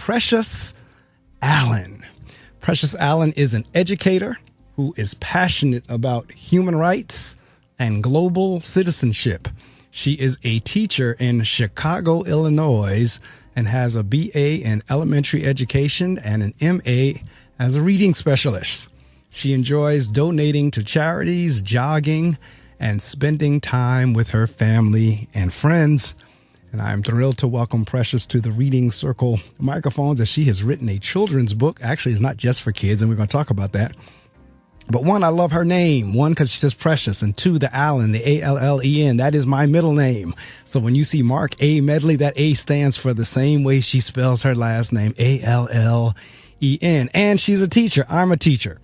Precious Allen. Precious Allen is an educator who is passionate about human rights and global citizenship. She is a teacher in Chicago, Illinois, and has a BA in elementary education and an MA as a reading specialist. She enjoys donating to charities, jogging, and spending time with her family and friends. And I'm thrilled to welcome Precious to the Reading Circle microphones, as she has written a children's book. Actually, it's not just for kids, and we're going to talk about that. But one, I love her name. One, because she says Precious. And two, the Allen, the A-L-L-E-N. That is my middle name. So when you see Marc A. Medley, that A stands for the same way she spells her last name, A-L-L-E-N. And she's a teacher. I'm a teacher.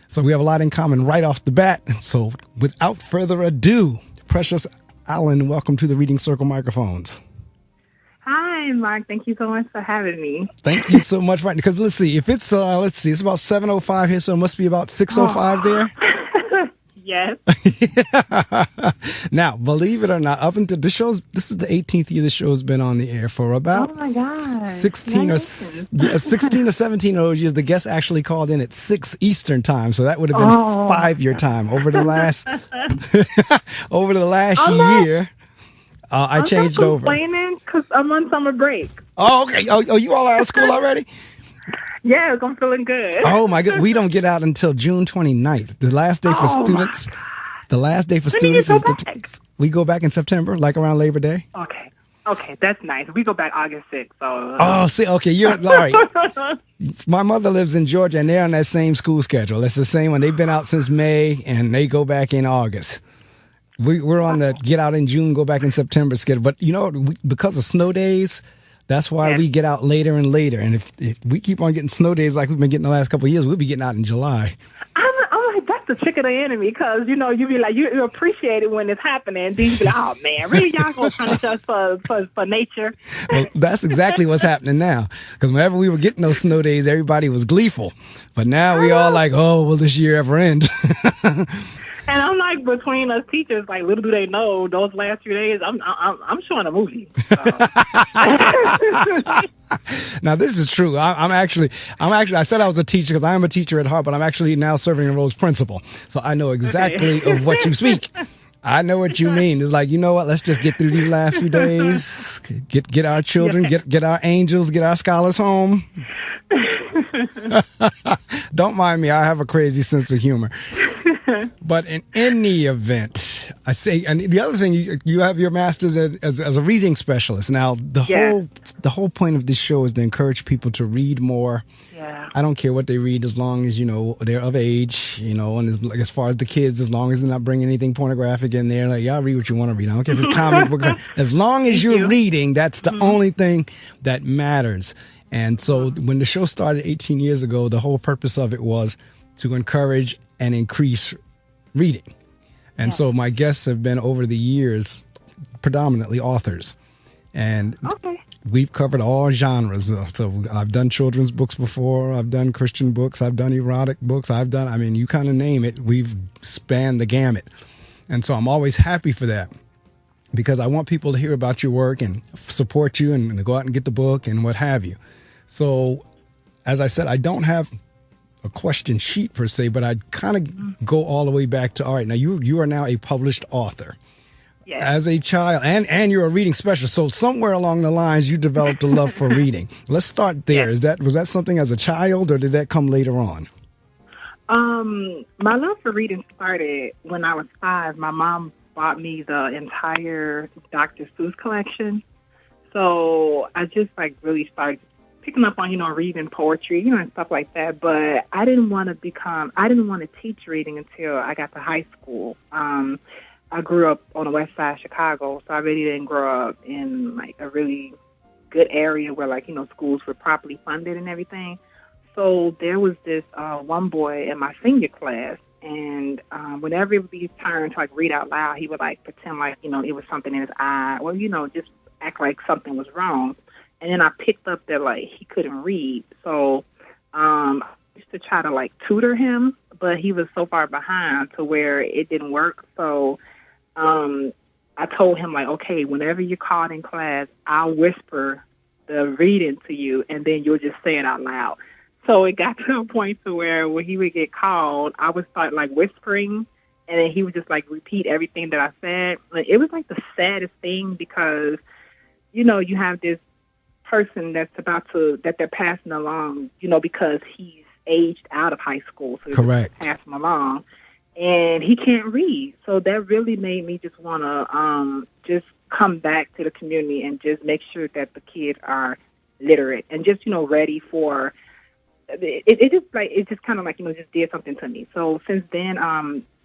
So we have a lot in common right off the bat. So without further ado, Precious Allen, welcome to the Reading Circle microphones. Hi, Mark. Thank you so much for having me. Thank you so much. Because let's see, if it's, it's about 7:05 here, so it must be about 6:05 there. Yes. Now, believe it or not, up until this is the 18th year the show has been on the air. For about 16 or 17 of those years. The guest actually called in at 6 Eastern time, so that would have been 5 your time over the last year. I changed over. I'm complaining because I'm on summer break. Oh, okay. Oh, you all out of school already? Yes, I'm feeling good. Oh, my God. We don't get out until June 29th. The last day for students. The last day for students is the 20th. We go back in September, like around Labor Day. Okay, that's nice. We go back August 6th. So. Oh, see, okay, you're all right. My mother lives in Georgia, and they're on that same school schedule. It's the same one. They've been out since May, and they go back in August. We're on the get out in June, go back in September schedule. But, because of snow days, that's why we get out later and later. And if we keep on getting snow days like we've been getting the last couple of years, we'll be getting out in July. I'm like, that's the trick of the enemy, because, you be like, you appreciate it when it's happening. Then you be like, oh, man, really, y'all going to punish us for nature? Well, that's exactly what's happening now. Because whenever we were getting those snow days, everybody was gleeful. But now we all like, oh, will this year ever end? And I'm like, between us teachers, like, little do they know, those last few days, I'm showing a movie. So. Now, this is true. I'm actually, I said I was a teacher because I am a teacher at heart, but I'm actually now serving the role as principal. So I know exactly of what you speak. I know what you mean. It's like, you know what? Let's just get through these last few days, get our children, get our angels, get our scholars home. Don't mind me. I have a crazy sense of humor. But in any event, I say, and the other thing, you have your master's as a reading specialist. Now, the whole point of this show is to encourage people to read more. Yeah. I don't care what they read, as long as, they're of age, and as far as the kids, as long as they're not bringing anything pornographic in there. Like, y'all read what you want to read. I don't care if it's comic books. As long as you're reading, that's the only thing that matters. And so when the show started 18 years ago, the whole purpose of it was to encourage and increase reading. And so my guests have been, over the years, predominantly authors. And we've covered all genres. So I've done children's books before. I've done Christian books. I've done erotic books. You kind of name it. We've spanned the gamut. And so I'm always happy for that, because I want people to hear about your work and support you and go out and get the book and what have you. So, as I said, I don't have a question sheet per se, but I kind of go all the way back to, all right, now you are now a published author. Yes. As a child, and you're a reading specialist. So somewhere along the lines, you developed a love for reading. Let's start there. Yes. Was that something as a child, or did that come later on? My love for reading started when I was 5. My mom bought me the entire Dr. Seuss collection. So I just really started picking up on, reading poetry, and stuff like that. But I didn't want to teach reading until I got to high school. I grew up on the west side of Chicago, so I really didn't grow up in a really good area where schools were properly funded and everything. So there was this one boy in my senior class, and whenever it would be his turn to read out loud, he would pretend it was something in his eye, or just act like something was wrong. And then I picked up that he couldn't read. So I used to try to tutor him, but he was so far behind to where it didn't work. So I told him okay, whenever you're called in class, I'll whisper the reading to you, and then you'll just say it out loud. So it got to a point to where when he would get called, I would start like whispering, and then he would just like repeat everything that I said. It was like the saddest thing because, you know, you have this person that they're passing along, you know, because he's aged out of high school. So correct, pass him along, and he can't read. So that really made me just want to just come back to the community and just make sure that the kids are literate and just, you know, ready for it just kind of like, you know, just did something to me. So since then,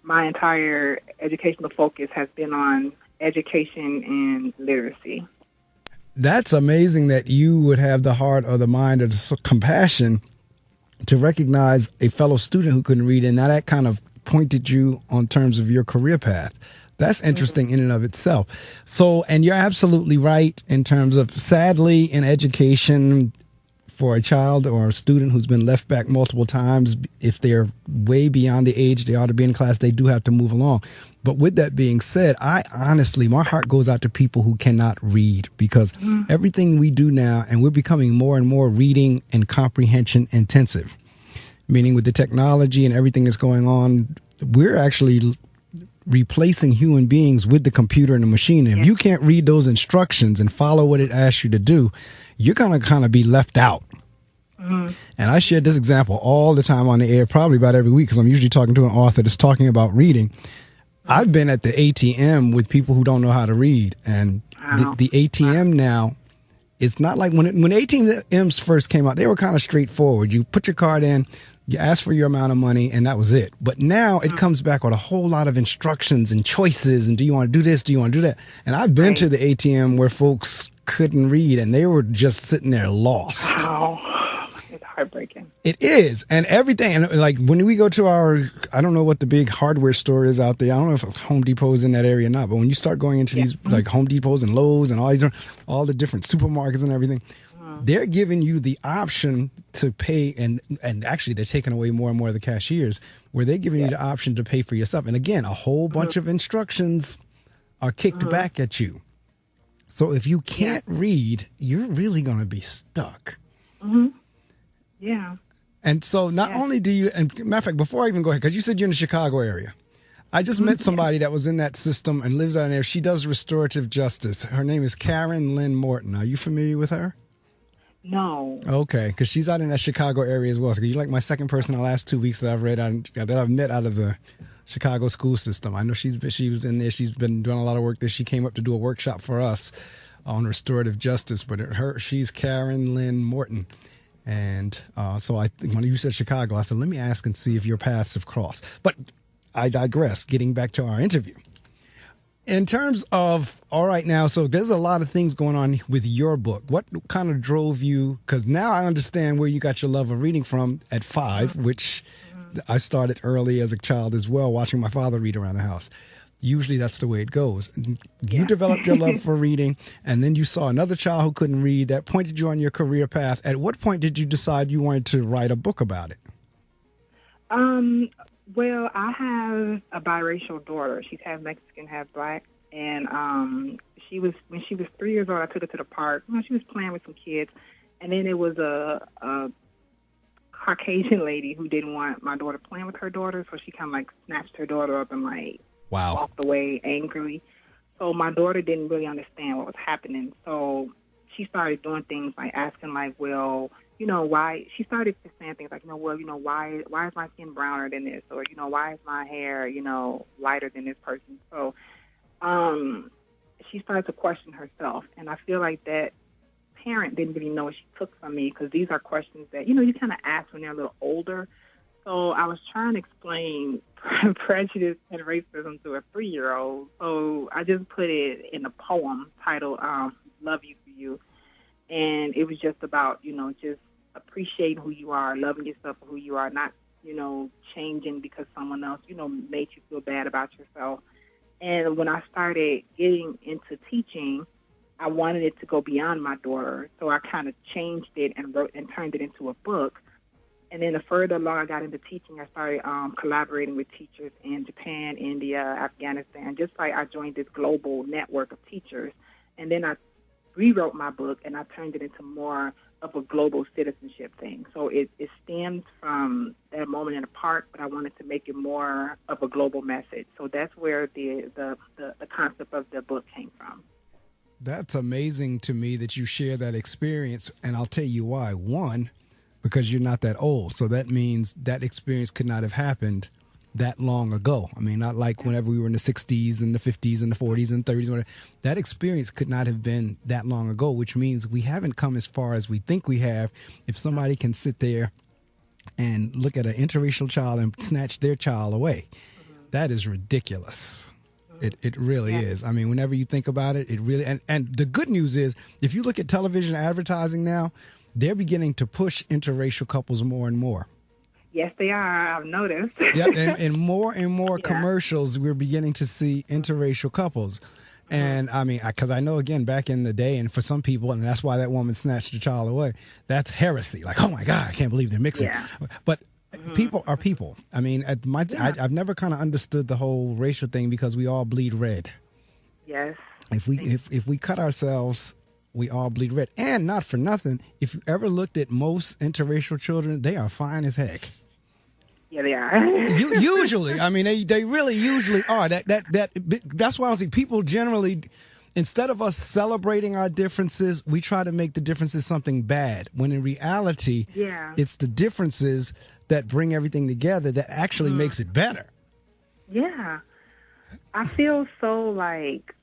my entire educational focus has been on education and literacy. That's amazing that you would have the heart or the mind or the compassion to recognize a fellow student who couldn't read, and now that kind of pointed you on terms of your career path. That's interesting in and of itself. So, and you're absolutely right in terms of, sadly, in education, for a child or a student who's been left back multiple times, if they're way beyond the age they ought to be in class, they do have to move along. But with that being said, I honestly, my heart goes out to people who cannot read, because everything we do now, and we're becoming more and more reading and comprehension intensive, meaning with the technology and everything that's going on, we're actually replacing human beings with the computer and the machine. And if you can't read those instructions and follow what it asks you to do, you're going to kind of be left out. And I share this example all the time on the air, probably about every week, because I'm usually talking to an author that's talking about reading. I've been at the ATM with people who don't know how to read. And the ATM now, it's not like when ATMs first came out, they were kind of straightforward. You put your card in, you ask for your amount of money, and that was it. But now it comes back with a whole lot of instructions and choices. And do you want to do this? Do you want to do that? And I've been to the ATM where folks couldn't read and they were just sitting there lost. Oh, it's heartbreaking. It is. And everything. And like when we go to I don't know what the big hardware store is out there. I don't know if Home Depot is in that area or not. But when you start going into these like Home Depots and Lowe's and all the different supermarkets and everything, they're giving you the option to pay, and actually they're taking away more and more of the cashiers, where they're giving you the option to pay for yourself. And again, a whole bunch of instructions are kicked back at you. So if you can't read, you're really going to be stuck. Yeah. And so not only do you, and matter of fact, before I even go ahead, because you said you're in the Chicago area. I just met somebody that was in that system and lives out there. She does restorative justice. Her name is Karen Lynn Morton. Are you familiar with her? No. Okay, because she's out in that Chicago area as well. So you're like my second person in the last 2 weeks that I've met out of the Chicago school system. I know she was in there. She's been doing a lot of work there. She came up to do a workshop for us on restorative justice. But she's Karen Lynn Morton. And so when you said Chicago, I said, let me ask and see if your paths have crossed. But I digress, getting back to our interview. In terms of, all right, now, so there's a lot of things going on with your book. What kind of drove you? Because now I understand where you got your love of reading from at 5, which I started early as a child as well, watching my father read around the house. Usually that's the way it goes. You developed your love for reading, and then you saw another child who couldn't read. That pointed you on your career path. At what point did you decide you wanted to write a book about it? Well, I have a biracial daughter. She's half Mexican, half black. And when she was 3 years old, I took her to the park. You know, she was playing with some kids. And then it was a Caucasian lady who didn't want my daughter playing with her daughter, so she kind of like snatched her daughter up and like walked away angrily. So my daughter didn't really understand what was happening. So she started doing things like asking like, well, you know, why, she started just saying things like, well, why is my skin browner than this? Or, why is my hair, lighter than this person? So she started to question herself. And I feel like that parent didn't really know what she took from me, because these are questions that, you kind of ask when they're a little older. So I was trying to explain prejudice and racism to a 3-year-old. So I just put it in a poem titled Love You For You. And it was just about, just appreciating who you are, loving yourself for who you are, not, changing because someone else, made you feel bad about yourself. And when I started getting into teaching, I wanted it to go beyond my daughter. So I kind of changed it and wrote and turned it into a book. And then the further along I got into teaching, I started collaborating with teachers in Japan, India, Afghanistan. Just like I joined this global network of teachers. And then I rewrote my book and I turned it into more of a global citizenship thing. So it stems from that moment in the park, but I wanted to make it more of a global message. So that's where the concept of the book came from. That's amazing to me that you share that experience, and I'll tell you why. One, because you're not that old, so that means that experience could not have happened that long ago. I mean, not like whenever we were in the 60s and the 50s and the 40s and 30s. Whatever. That experience could not have been that long ago, which means we haven't come as far as we think we have. If somebody can sit there and look at an interracial child and snatch their child away, that is ridiculous. It really is. I mean, whenever you think about it, it really, and the good news is, if you look at television advertising now, they're beginning to push interracial couples more and more. Yes, they are. I've noticed. Yep, and more commercials, we're beginning to see interracial couples. And I mean, because I know, again, back in the day, and for some people, and that's why that woman snatched the child away, that's heresy. Like, oh my God, I can't believe they're mixing. Yeah. But people are people. I mean, I've never kind of understood the whole racial thing because we all bleed red. Yes. If we cut ourselves, we all bleed red. And not for nothing, if you ever looked at most interracial children, they are fine as heck. Yeah, they are. Usually, I mean, they really usually are. That's why I see people generally, instead of us celebrating our differences, we try to make the differences something bad. When in reality, it's the differences that bring everything together that actually makes it better. Yeah, I feel so like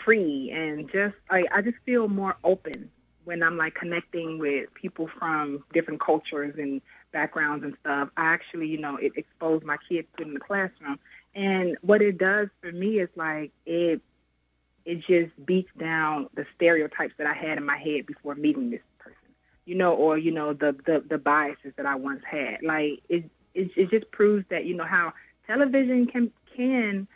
free and just I just feel more open when I'm like connecting with people from different cultures and backgrounds and stuff. I actually, it exposed my kids to it in the classroom. And what it does for me is like it just beats down the stereotypes that I had in my head before meeting this person, or the biases that I once had. Like it just proves that how television can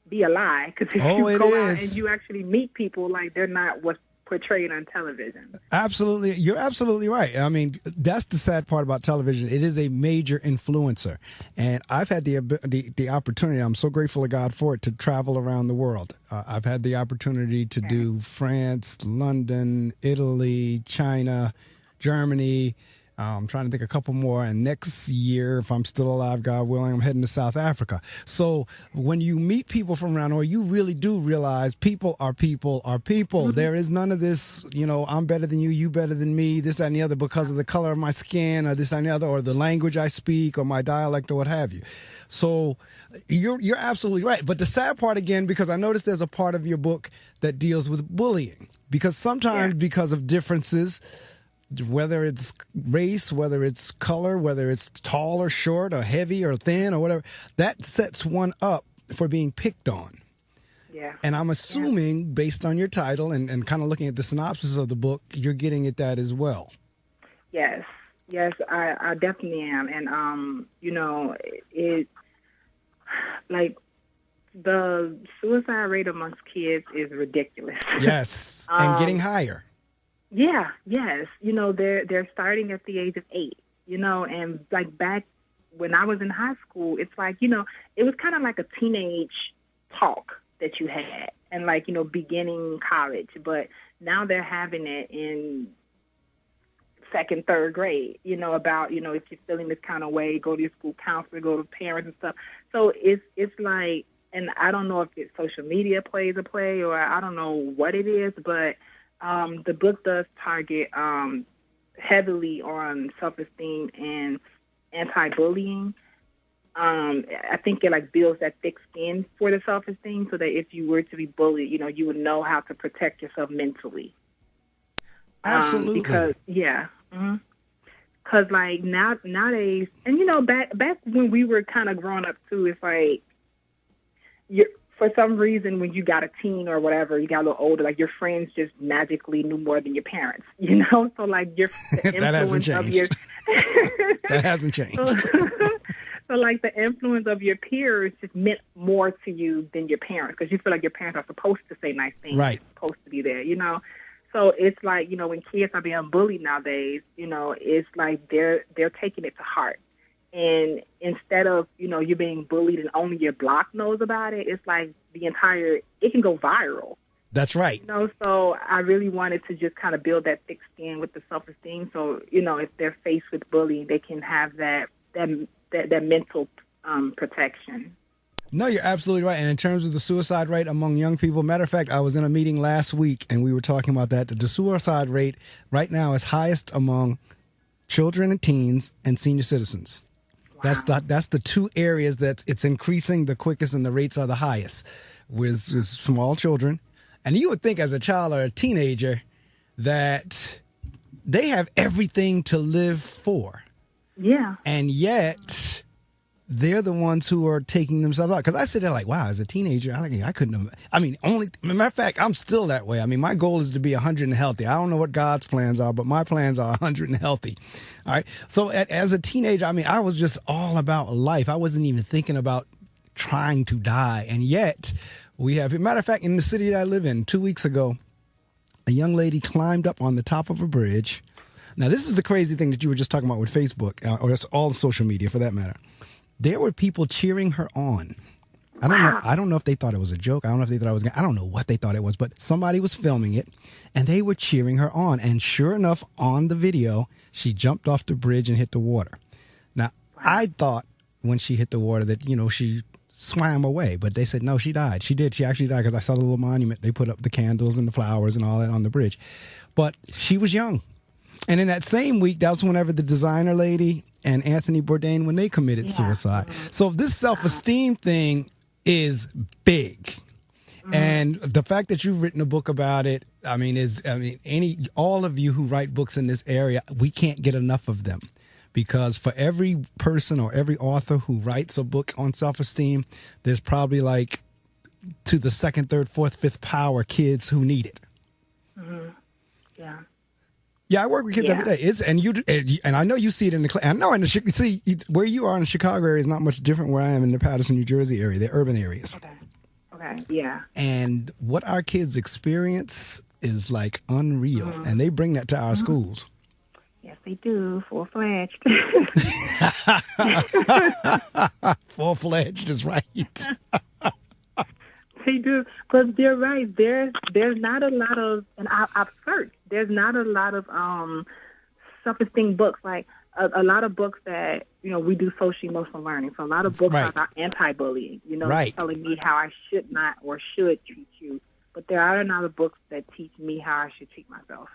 be a lie, because if you go out and you actually meet people, like they're not what's portrayed on television. Absolutely. You're absolutely right. I mean, that's the sad part about television. It is a major influencer. And I've had the opportunity, I'm so grateful to God for it, to travel around the world. I've had the opportunity to do France, London, Italy, China, Germany. I'm trying to think a couple more. And next year, if I'm still alive, God willing, I'm heading to South Africa. So when you meet people from around there, you really do realize people are people are people. Mm-hmm. There is none of this, I'm better than you, you better than me, this, that, and the other because of the color of my skin or this, that, and the other, or the language I speak or my dialect or what have you. So you're absolutely right. But the sad part, again, because I noticed there's a part of your book that deals with bullying, because sometimes because of differences, whether it's race, whether it's color, whether it's tall or short or heavy or thin or whatever, that sets one up for being picked on. Yeah. And I'm assuming, based on your title and kind of looking at the synopsis of the book, you're getting at that as well. Yes. Yes, I definitely am. And, it like the suicide rate amongst kids is ridiculous. Yes. And getting higher. Yeah, yes. They're starting at the age of 8, and like back when I was in high school, it's like, it was kind of like a teenage talk that you had and like, beginning college, but now they're having it in second, third grade, about, if you're feeling this kind of way, go to your school counselor, go to parents and stuff. So it's like, and I don't know if it's social media plays a play or I don't know what it is, but the book does target heavily on self-esteem and anti-bullying. I think it like builds that thick skin for the self-esteem so that if you were to be bullied, you would know how to protect yourself mentally. Absolutely. Because because like nowadays, and back when we were kind of growing up too, it's like for some reason, when you got a teen or whatever, you got a little older, like your friends just magically knew more than your parents, So like the that hasn't influence of changed. That hasn't changed. So like the influence of your peers just meant more to you than your parents because you feel like your parents are supposed to say nice things, right? Supposed to be there, So it's like when kids are being bullied nowadays, it's like they're taking it to heart. And instead of, you being bullied and only your block knows about it, it's like it can go viral. That's right. You know, so I really wanted to just kind of build that thick skin with the self-esteem. So, you know, if they're faced with bullying, they can have that mental protection. No, you're absolutely right. And in terms of the suicide rate among young people, matter of fact, I was in a meeting last week and we were talking about that. The suicide rate right now is highest among children and teens and senior citizens. Wow. That's the two areas that it's increasing the quickest and the rates are the highest with small children. And you would think as a child or a teenager that they have everything to live for. Yeah. And yet they're the ones who are taking themselves out. Because I sit there like, wow, as a teenager, I couldn't have. I mean, matter of fact, I'm still that way. I mean, my goal is to be 100 and healthy. I don't know what God's plans are, but my plans are 100 and healthy. All right. So as a teenager, I mean, I was just all about life. I wasn't even thinking about trying to die. And yet we have, matter of fact, in the city that I live in 2 weeks ago, a young lady climbed up on the top of a bridge. Now, this is the crazy thing that you were just talking about with Facebook, or all social media for that matter. There were people cheering her on. I don't know if they thought it was a joke. I don't know if they thought I don't know what they thought it was, but somebody was filming it and they were cheering her on. And sure enough, on the video, she jumped off the bridge and hit the water. Now, I thought when she hit the water that, you know, she swam away, but they said, no, she died. She did. She actually died because I saw the little monument. They put up the candles and the flowers and all that on the bridge. But she was young. And in that same week, that was whenever the designer lady and Anthony Bourdain, when they committed suicide. So this self-esteem thing is big. Mm-hmm. And the fact that you've written a book about it, all of you who write books in this area, we can't get enough of them. Because for every person or every author who writes a book on self-esteem, there's probably like to the second, third, fourth, fifth power kids who need it. Mm-hmm. Yeah. Yeah, I work with kids every day. And I know you see it in the class. I know where you are in the Chicago area is not much different where I am in the Paterson, New Jersey area. They're urban areas. Okay. Yeah. And what our kids experience is like unreal, and they bring that to our schools. Yes, they do. Full-fledged. Full-fledged is right. They do, because they're right. There's not a lot of, and I've searched. There's not a lot of self-esteem books. Like a lot of books that we do social emotional learning. So a lot of books are about anti-bullying. Telling me how I should not or should treat you. But there are not a books that teach me how I should treat myself.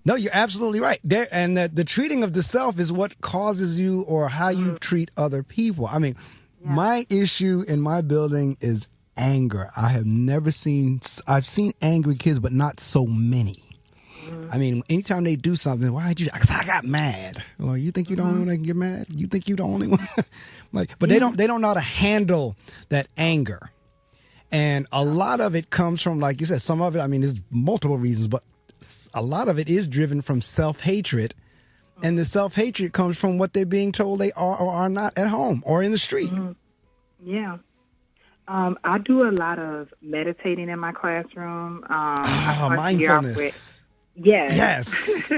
No, you're absolutely right. And the treating of the self is what causes you or how you treat other people. I mean, my issue in my building is anger. I've seen angry kids, but not so many. I mean, anytime they do something, why'd you? Because I got mad. Well, you think you're the only one that can get mad? You think you're the only one? But they don't know how to handle that anger. And a lot of it comes from, like you said, some of it, I mean, there's multiple reasons, but a lot of it is driven from self-hatred. And the self-hatred comes from what they're being told they are or are not at home or in the street. Yeah. I do a lot of meditating in my classroom. Mindfulness. Yes.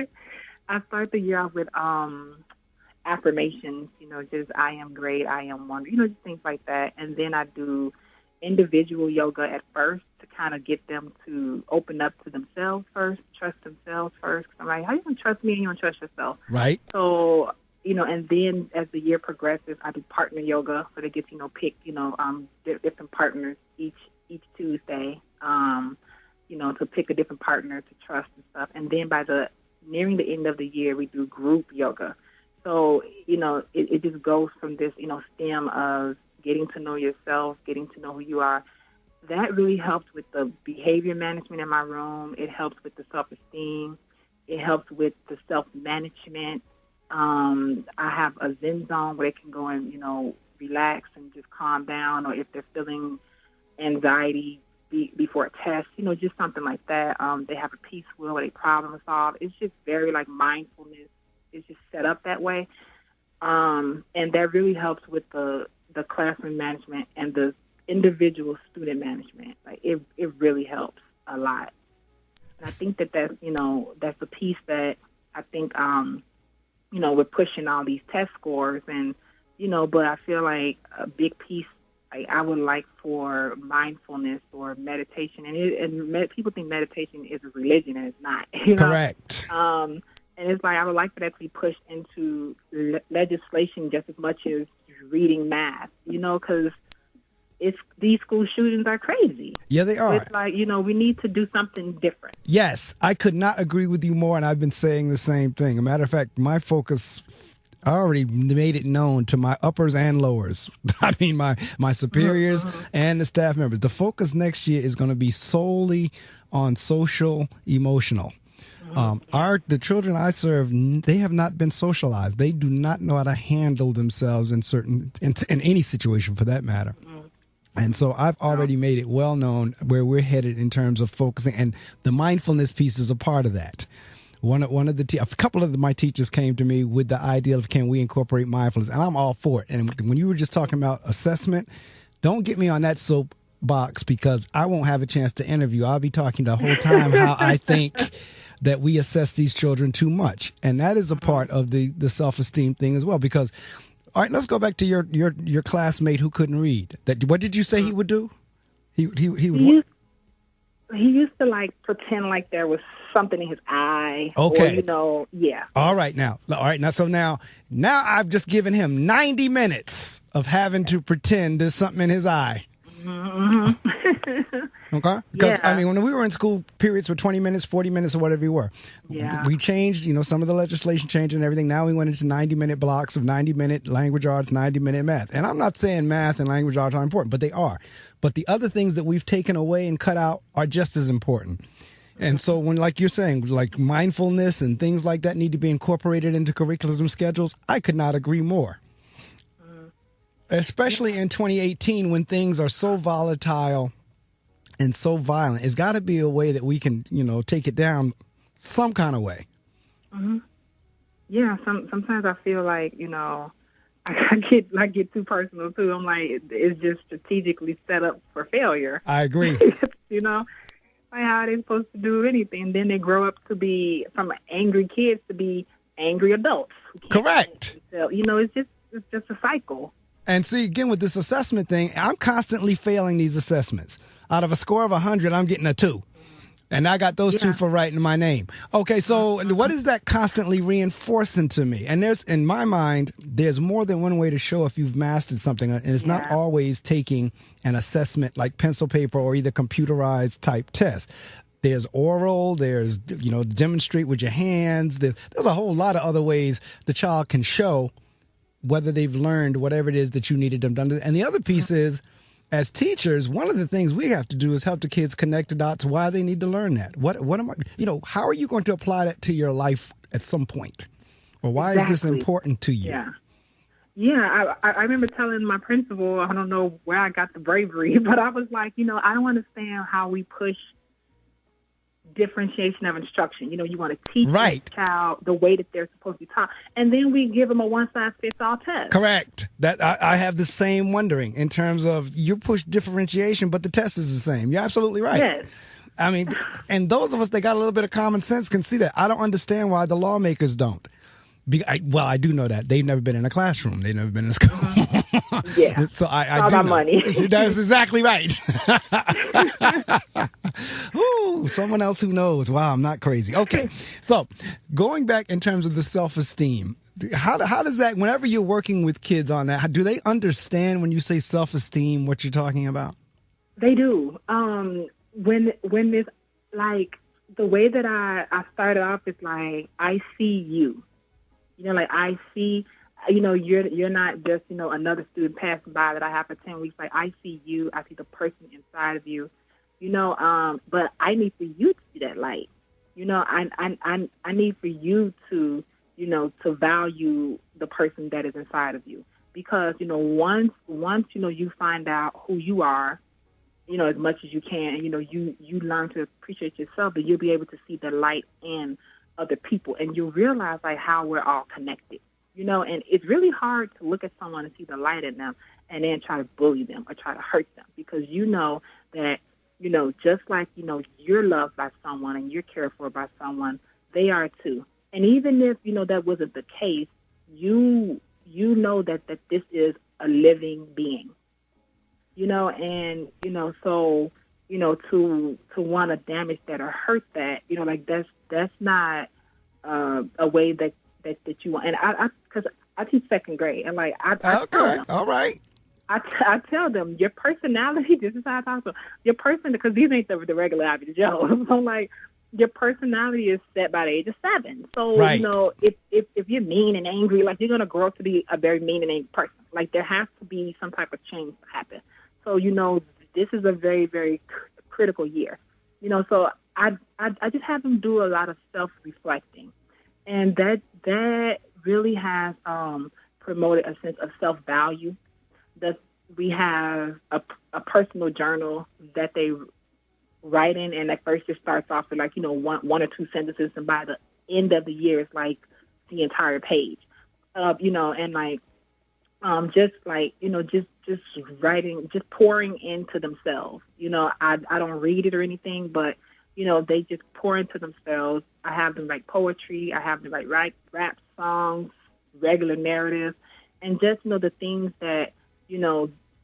I start the year off with affirmations, just I am great, I am wonderful, just things like that. And then I do individual yoga at first to kind of get them to open up to themselves first, trust themselves first. I'm like, how you going to trust me and you don't trust yourself? Right. So, and then as the year progresses, I do partner yoga, so they get to, pick, different partners each Tuesday, to pick a different partner to trust and stuff. And then by nearing the end of the year, we do group yoga. So, it just goes from this, stem of getting to know yourself, getting to know who you are. That really helps with the behavior management in my room. It helps with the self-esteem. It helps with the self-management. I have a Zen zone where they can go and, relax and just calm down, or if they're feeling anxiety before a test, just something like that. They have a peace wheel where they problem solve. It's just very like mindfulness. It's just set up that way. And that really helps with the classroom management and the individual student management. Like it really helps a lot. And I think that's a piece that I think, we're pushing all these test scores and, but I feel like a big piece I would like for mindfulness or meditation, and people think meditation is a religion, and it's not. Correct. And it's like I would like for that to be pushed into legislation just as much as reading math, because these school shootings are crazy. Yeah, they are. It's like, we need to do something different. Yes, I could not agree with you more, and I've been saying the same thing. As a matter of fact, my focus, I already made it known to my uppers and lowers. I mean, my superiors and the staff members. The focus next year is going to be solely on social, emotional. The children I serve, they have not been socialized. They do not know how to handle themselves in any situation for that matter. And so I've already made it well known where we're headed in terms of focusing, and the mindfulness piece is a part of that. A couple of my teachers came to me with the idea of, can we incorporate mindfulness? And I'm all for it. And when you were just talking about assessment, don't get me on that soapbox, because I won't have a chance to interview. I'll be talking the whole time how I think that we assess these children too much. And that is a part of the self-esteem thing as well, because, all right, let's go back to your classmate who couldn't read. What did you say he would do? He used to like pretend like there was something in his eye. Okay. Or, yeah. All right. Now, so now I've just given him 90 minutes of having to pretend there's something in his eye. Mm-hmm. Okay? Because, I mean, when we were in school, periods were 20 minutes, 40 minutes, or whatever you were. Yeah. We changed, some of the legislation changed and everything. Now we went into 90-minute blocks of 90-minute language arts, 90-minute math. And I'm not saying math and language arts are important, but they are. But the other things that we've taken away and cut out are just as important. And so when, like you're saying, like mindfulness and things like that need to be incorporated into curriculum schedules, I could not agree more. Especially in 2018 when things are so volatile and so violent. It's got to be a way that we can, take it down some kind of way. Mm-hmm. Yeah, sometimes I feel like, I get too personal too. I'm like, it's just strategically set up for failure. I agree. Like how are they supposed to do anything? Then they grow up to be from angry kids to be angry adults. Correct. It's just a cycle. And see, again, with this assessment thing, I'm constantly failing these assessments. Out of a score of 100, I'm getting a 2. And I got those 2 for writing my name. Okay, so what is that constantly reinforcing to me? And in my mind, there's more than one way to show if you've mastered something. And it's not always taking an assessment like pencil, paper, or either computerized type test. There's oral, there's, demonstrate with your hands. There's a whole lot of other ways the child can show whether they've learned whatever it is that you needed them done. And the other piece is, as teachers, one of the things we have to do is help the kids connect the dots why they need to learn that. What am I, how are you going to apply that to your life at some point? Or why is this important to you? Yeah, I remember telling my principal, I don't know where I got the bravery, but I was like, I don't understand how we push differentiation of instruction. You want to teach the child the way that they're supposed to be taught, and then we give them a one-size-fits-all test. Correct. That I have the same wondering in terms of you push differentiation, but the test is the same. You're absolutely right. Yes. I mean, and those of us that got a little bit of common sense can see that. I don't understand why the lawmakers don't. I do know that. They've never been in a classroom. They've never been in a school. Yeah. So I do know. Money. That's exactly right. Ooh, someone else who knows. Wow, I'm not crazy. Okay. So going back in terms of the self-esteem, how does that, whenever you're working with kids on that, do they understand when you say self-esteem what you're talking about? They do. When it's like the way that I started off is like, I see you. Like I see, you're not just, another student passing by that I have for 10 weeks. Like I see you, I see the person inside of you, but I need for you to see that light. I need for you to, to value the person that is inside of you. Because, once, you find out who you are, as much as you can, and, you learn to appreciate yourself, then you'll be able to see the light in other people, and you realize like how we're all connected, and it's really hard to look at someone and see the light in them and then try to bully them or try to hurt them, because that, just like, you're loved by someone and you're cared for by someone, they are too. And even if, that wasn't the case, you know that this is a living being. So, to want to damage that or hurt that, like that's not a way that you want. And because I teach second grade, and like I okay, all right. I tell them your personality. This is how I talk to them. Your person, because these ain't the regular average Joe. So like your personality is set by the age of 7. So right. If you're mean and angry, like you're gonna grow up to be a very mean and angry person. Like there has to be some type of change to happen. So this is a very, very critical year. So I just have them do a lot of self-reflecting, and that really has promoted a sense of self-value. That we have a personal journal that they write in, and at first it starts off with like one or two sentences, and by the end of the year it's like the entire page. And like just writing, just pouring into themselves. I don't read it or anything, but they just pour into themselves. I have them write poetry. I have them write rap songs, regular narratives, and just the things that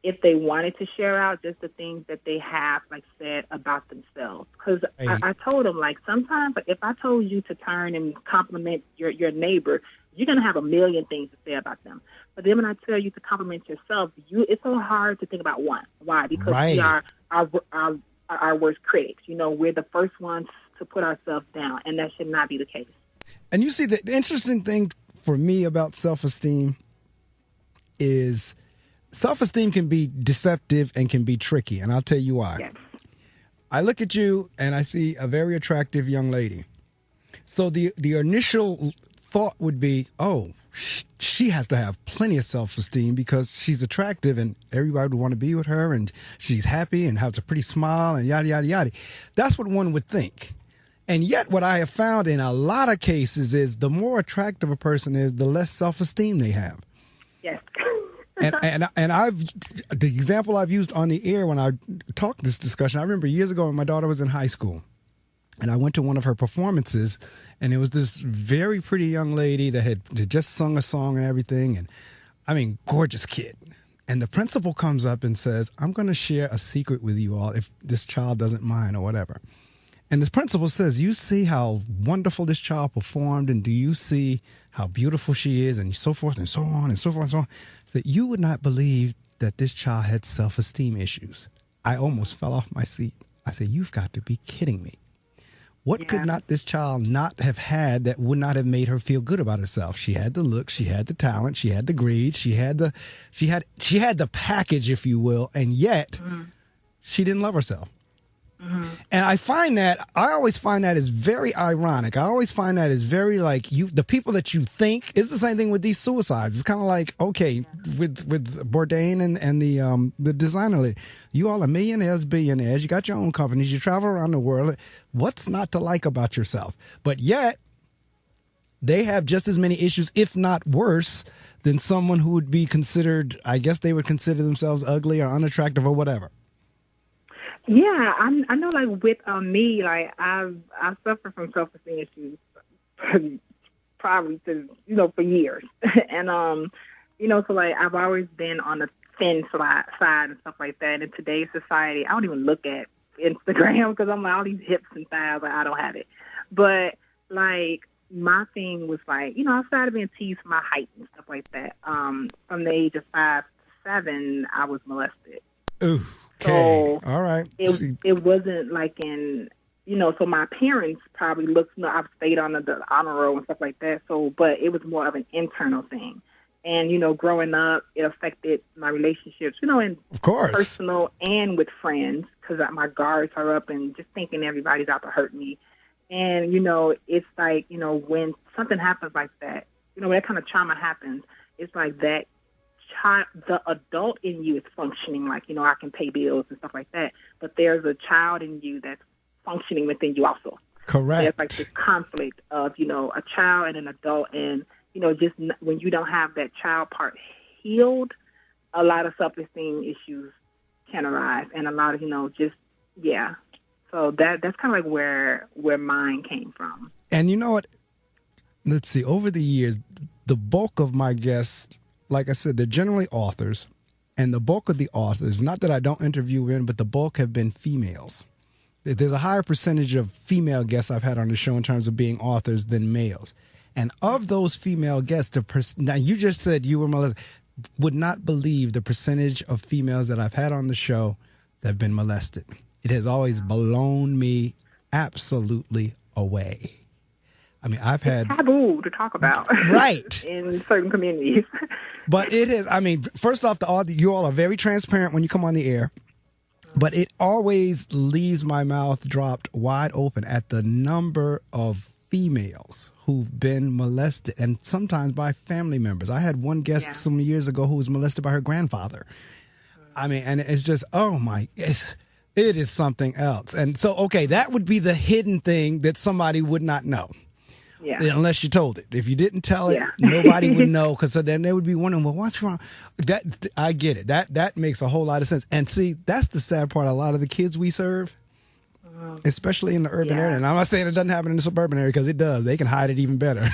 if they wanted to share out, just the things that they have said about themselves. Because I told them sometimes if I told you to turn and compliment your neighbor, you're gonna have a million things to say about them. But then when I tell you to compliment yourself, it's so hard to think about one. Why? Because we are our worst critics. We're the first ones to put ourselves down, and that should not be the case. And you see, the interesting thing for me about self-esteem is self-esteem can be deceptive and can be tricky, and I'll tell you why. Yes. I look at you and I see a very attractive young lady. So the initial thought would be, oh, she has to have plenty of self-esteem because she's attractive and everybody would want to be with her and she's happy and has a pretty smile and yada, yada, yada. That's what one would think. And yet what I have found in a lot of cases is the more attractive a person is, the less self-esteem they have. Yes. And the example I've used on the air when I talked this discussion, I remember years ago when my daughter was in high school. And I went to one of her performances, and it was this very pretty young lady that had just sung a song and everything. And I mean, gorgeous kid. And the principal comes up and says, I'm going to share a secret with you all if this child doesn't mind or whatever. And the principal says, you see how wonderful this child performed, and do you see how beautiful she is, and so forth and so on and so forth and so on. That you would not believe that this child had self-esteem issues. I almost fell off my seat. I said, you've got to be kidding me. What could not this child not have had that would not have made her feel good about herself? She had the look, she had the talent, she had the grades, she had the package, if you will, and yet she didn't love herself. Mm-hmm. And I always find that is very ironic. I always find that is very the people that you think. It's the same thing with these suicides. It's kind of like, okay, with Bourdain and the designer lady, you all are millionaires, billionaires. You got your own companies. You travel around the world. What's not to like about yourself? But yet they have just as many issues, if not worse, than someone who would be considered, I guess they would consider themselves ugly or unattractive or whatever. Yeah, I know. With me, I suffer from self-esteem issues probably for years, and so I've always been on the thin side and stuff like that. And in today's society, I don't even look at Instagram because I'm all these hips and thighs. I don't have it, but my thing was I started being teased for my height and stuff like that. From the age of 5 to 7, I was molested. Ooh. Okay. So all right. It wasn't so my parents probably looked, I've stayed on the honor roll and stuff like that. So, but it was more of an internal thing. And, growing up, it affected my relationships, and of course, personal and with friends, because my guards are up and just thinking everybody's out to hurt me. And, it's when something happens like that, when that kind of trauma happens, it's like that. The adult in you is functioning I can pay bills and stuff like that, but there's a child in you that's functioning within you also. Correct. There's this conflict of a child and an adult, and just when you don't have that child part healed, a lot of self-esteem issues can arise, and a lot of So that's kind of where mine came from. And you know what? Let's see. Over the years, the bulk of my guests, like I said, they're generally authors, And the bulk of the authors, not that I don't interview women, but the bulk have been females. There's a higher percentage of female guests I've had on the show in terms of being authors than males. And of those female guests, now you just said you were molested, would not believe the percentage of females that I've had on the show that have been molested. It has always blown me absolutely away. I mean, I've had... It's taboo to talk about. Right. In certain communities. But it is, I mean, first off, you all are very transparent when you come on the air. But it always leaves my mouth dropped wide open at the number of females who've been molested, and sometimes by family members. I had one guest some years ago who was molested by her grandfather. I mean, and it's just, it is something else. And so, okay, that would be the hidden thing that somebody would not know. Yeah. Unless you told it. If you didn't tell it, nobody would know, because then they would be wondering, well, what's wrong? I get it. That makes a whole lot of sense. And see, that's the sad part. A lot of the kids we serve, especially in the urban area, and I'm not saying it doesn't happen in the suburban area, because it does. They can hide it even better.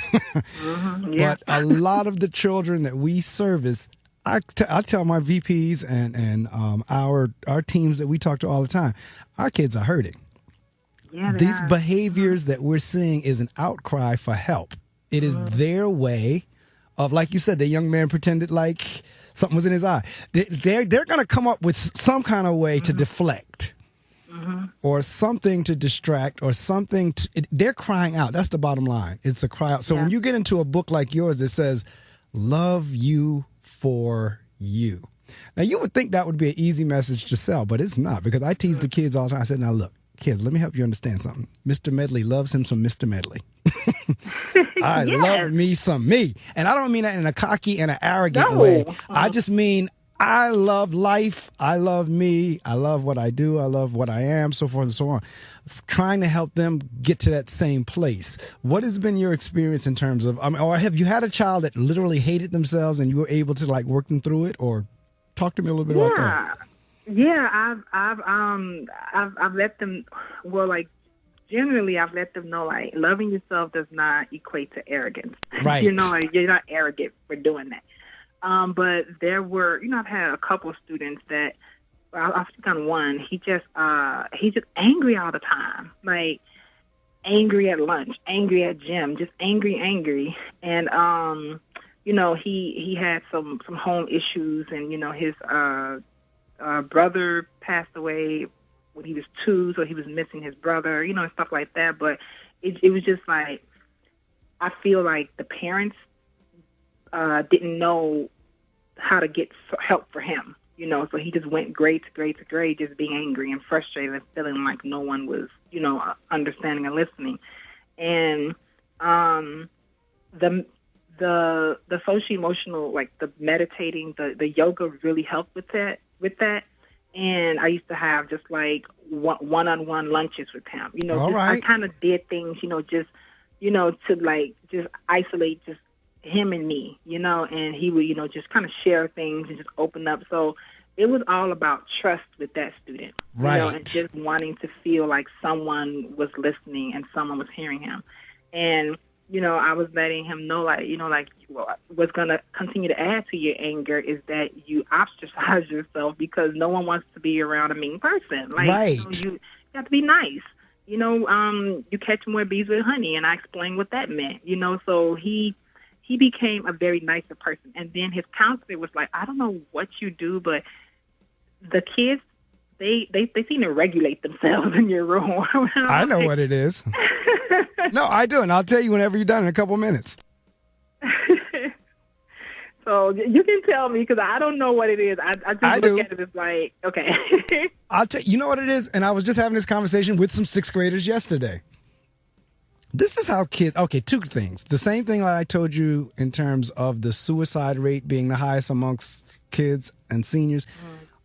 But a lot of the children that we service, I tell my VPs and our teams that we talk to all the time, our kids are hurting. Yeah, these behaviors that we're seeing is an outcry for help. It is their way of, like you said, the young man pretended like something was in his eye. They're going to come up with some kind of way to deflect or something to distract or something. They're crying out. That's the bottom line. It's a cry out. So when you get into a book like yours that says, love you for you. Now, you would think that would be an easy message to sell, but it's not, because I tease the kids all the time. I said, now, look. Kids, let me help you understand something. Mr. Medley loves him some Mr. Medley. I love me some me. And I don't mean that in a cocky and an arrogant way. I just mean I love life. I love me. I love what I do. I love what I am, so forth and so on. Trying to help them get to that same place. What has been your experience in terms of, or have you had a child that literally hated themselves and you were able to like work them through it? Or talk to me a little bit about that. Yeah, I've let them, well, like, generally I've let them know, like, loving yourself does not equate to arrogance. Right. You know, like, you're not arrogant for doing that. But there were, I've had a couple of students that, I'll speak on one, he's just angry all the time. Like, angry at lunch, angry at gym, just angry. And, he had some home issues, and, his, brother passed away when he was 2, so he was missing his brother, and stuff like that. But it was just like, I feel like the parents didn't know how to get help for him, so he just went grade to grade, just being angry and frustrated and feeling like no one was, understanding and listening. And the social emotional, like the meditating, the yoga really helped with that. And I used to have just like one-on-one lunches with him. I kind of did things, just to like just isolate just him and me, and he would, just kind of share things and just open up. So it was all about trust with that student, right? And just wanting to feel like someone was listening and someone was hearing him. And I was letting him know, what's going to continue to add to your anger is that you ostracize yourself, because no one wants to be around a mean person. Like, right. You have to be nice. You catch more bees with honey, and I explained what that meant. So he became a very nicer person. And then his counselor was like, I don't know what you do, but the kids, they seem to regulate themselves in your room. I know what it is. No, I do, and I'll tell you whenever you're done in a couple minutes. So you can tell me, because I don't know what it is. I look at it as like, okay. I'll tell you know what it is, and I was just having this conversation with some 6th graders yesterday. This is how kids, okay, 2 things. The same thing that I told you in terms of the suicide rate being the highest amongst kids and seniors.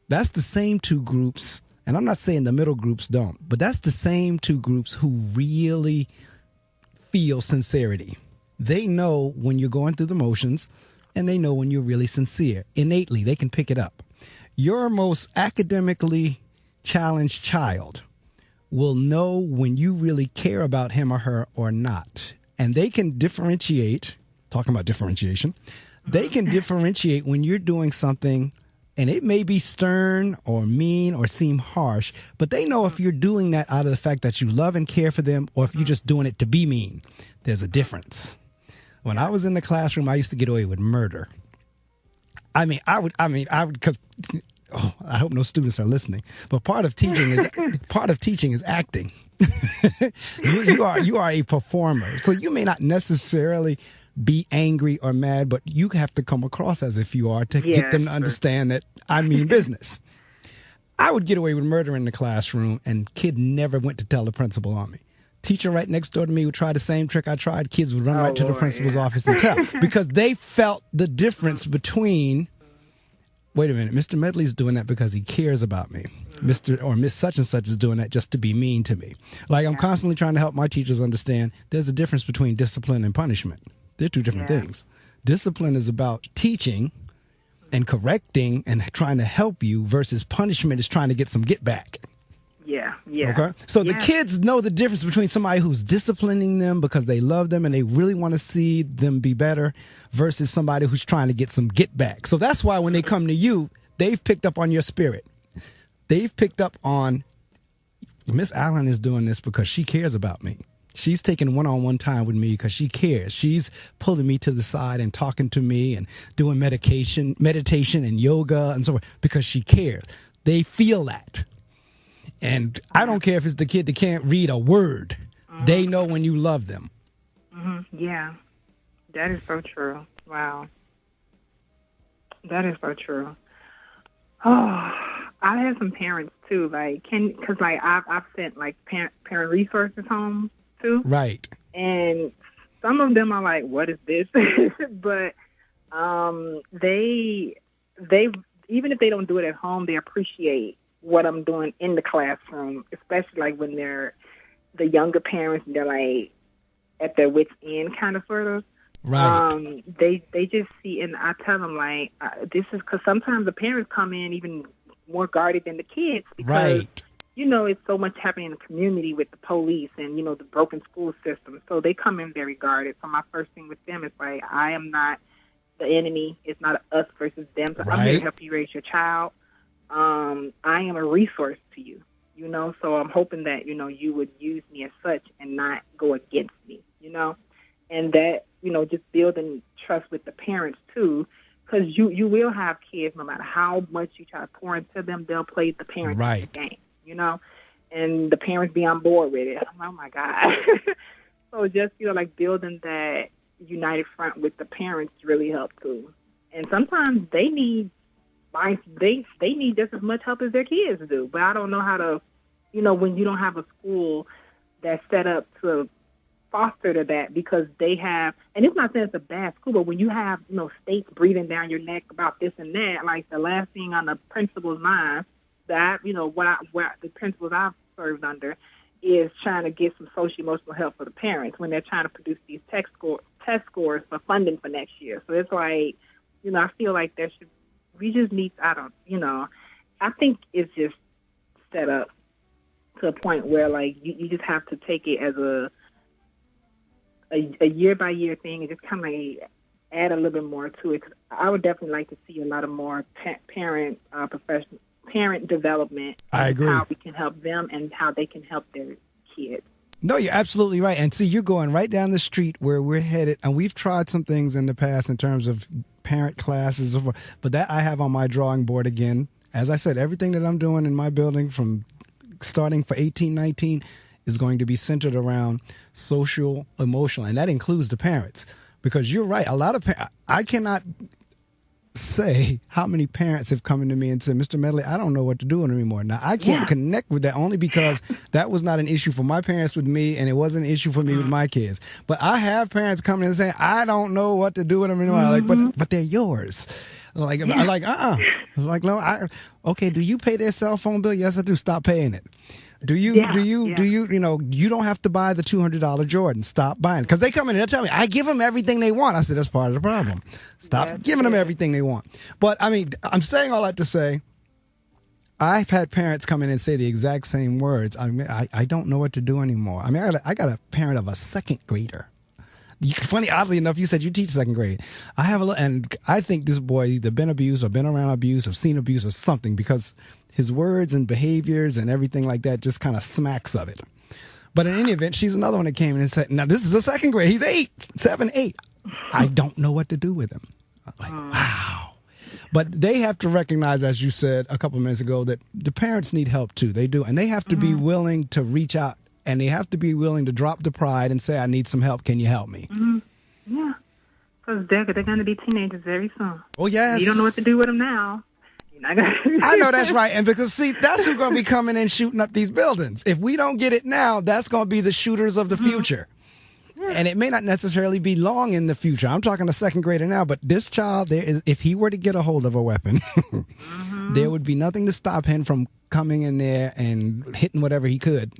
That's the same 2 groups, and I'm not saying the middle groups don't, but that's the same 2 groups who really feel sincerity. They know when you're going through the motions, and they know when you're really sincere. Innately, they can pick it up. Your most academically challenged child will know when you really care about him or her or not. And they can differentiate, talking about differentiation, they can differentiate when you're doing something And it may be stern or mean or seem harsh, but they know if you're doing that out of the fact that you love and care for them or if you're just doing it to be mean. There's a difference. When I was in the classroom, I used to get away with murder. I would, because I hope no students are listening, but part of teaching is acting. you are a performer. So you may not necessarily be angry or mad, but you have to come across as if you are to get them to understand that I mean business. I would get away with murder in the classroom, and kid never went to tell the principal on me. Teacher right next door to me would try the same trick I tried. Kids would run to the principal's office and tell because they felt the difference between, wait a minute, Mr. Medley's doing that because he cares about me. Mr. or Miss such and such is doing that just to be mean to me. Like I'm constantly trying to help my teachers understand there's a difference between discipline and punishment. They're two different things. Discipline is about teaching and correcting and trying to help you versus punishment is trying to get some get back. Yeah. Okay. So the kids know the difference between somebody who's disciplining them because they love them and they really want to see them be better versus somebody who's trying to get some get back. So that's why when they come to you, they've picked up on your spirit. They've picked up on Miss Allen is doing this because she cares about me. She's taking one-on-one time with me because she cares. She's pulling me to the side and talking to me and doing meditation and yoga and so on because she cares. They feel that. And I don't care if it's the kid that can't read a word. They know when you love them. Yeah. That is so true. Wow. That is so true. Oh, I have some parents too. Because I've sent parent resources home too. Right. And some of them are like, what is this? But they even if they don't do it at home, they appreciate what I'm doing in the classroom, especially when they're the younger parents and they're like at their wits' end kind of sort of. Right. They just see, and I tell them this is because sometimes the parents come in even more guarded than the kids because, it's so much happening in the community with the police and, the broken school system. So they come in very guarded. So my first thing with them is I am not the enemy. It's not us versus them. So I'm here to help you raise your child. I am a resource to you, so I'm hoping that, you would use me as such and not go against me, and that, just building trust with the parents too, because you will have kids, no matter how much you try to pour into them, they'll play the parents game, and the parents be on board with it. Oh my God. So just, building that united front with the parents really help too. And sometimes they need just as much help as their kids do. But I don't know how to, when you don't have a school that's set up to foster to that because they have, and it's not saying it's a bad school, but when you have, states breathing down your neck about this and that, the last thing on the principal's mind that, what the principals I've served under is trying to get some social emotional help for the parents when they're trying to produce these test scores for funding for next year. So it's I feel like we just need, I think it's just set up to a point where, you just have to take it as a year-by-year thing and just kind of add a little bit more to it. 'Cause I would definitely like to see a lot of more parent development. I agree. How we can help them and how they can help their kids. No, you're absolutely right. And see, you're going right down the street where we're headed. And we've tried some things in the past in terms of parent classes, but that I have on my drawing board again. As I said, everything that I'm doing in my building from starting for 1819 is going to be centered around social, emotional, and that includes the parents. Because you're right, a lot of I cannot say how many parents have come into me and said, Mr. Medley, I don't know what to do anymore. Now, I can't connect with that only because that was not an issue for my parents with me, and it wasn't an issue for me with my kids. But I have parents coming and saying, I don't know what to do with them anymore. But they're yours. I was like, no, okay, do you pay their cell phone bill? Yes, I do. Stop paying it. Do you, you don't have to buy the $200 Jordan. Stop buying it. Because they come in and they'll tell me, I give them everything they want. I said, that's part of the problem. Stop giving them everything they want. But, I'm saying all that to say, I've had parents come in and say the exact same words. I don't know what to do anymore. I got a parent of a second grader Funny, oddly enough, you said you teach second grade. I have and I think this boy either been abused or been around abuse or seen abuse or something, because his words and behaviors and everything like that just kind of smacks of it. But in any event, she's another one that came in and said, now this is a second grade. He's 7, 8. I don't know what to do with him. I'm like, wow. But they have to recognize, as you said a couple of minutes ago, that the parents need help too. They do. And they have to be willing to reach out, and they have to be willing to drop the pride and say, I need some help. Can you help me? Yeah. Because they're going to be teenagers very soon. Oh, yes. You don't know what to do with them now. I know that's right. And because, see, that's who's going to be coming in shooting up these buildings. If we don't get it now, that's going to be the shooters of the future. And it may not necessarily be long in the future. I'm talking a second grader now, but this child, if he were to get a hold of a weapon, there would be nothing to stop him from coming in there and hitting whatever he could.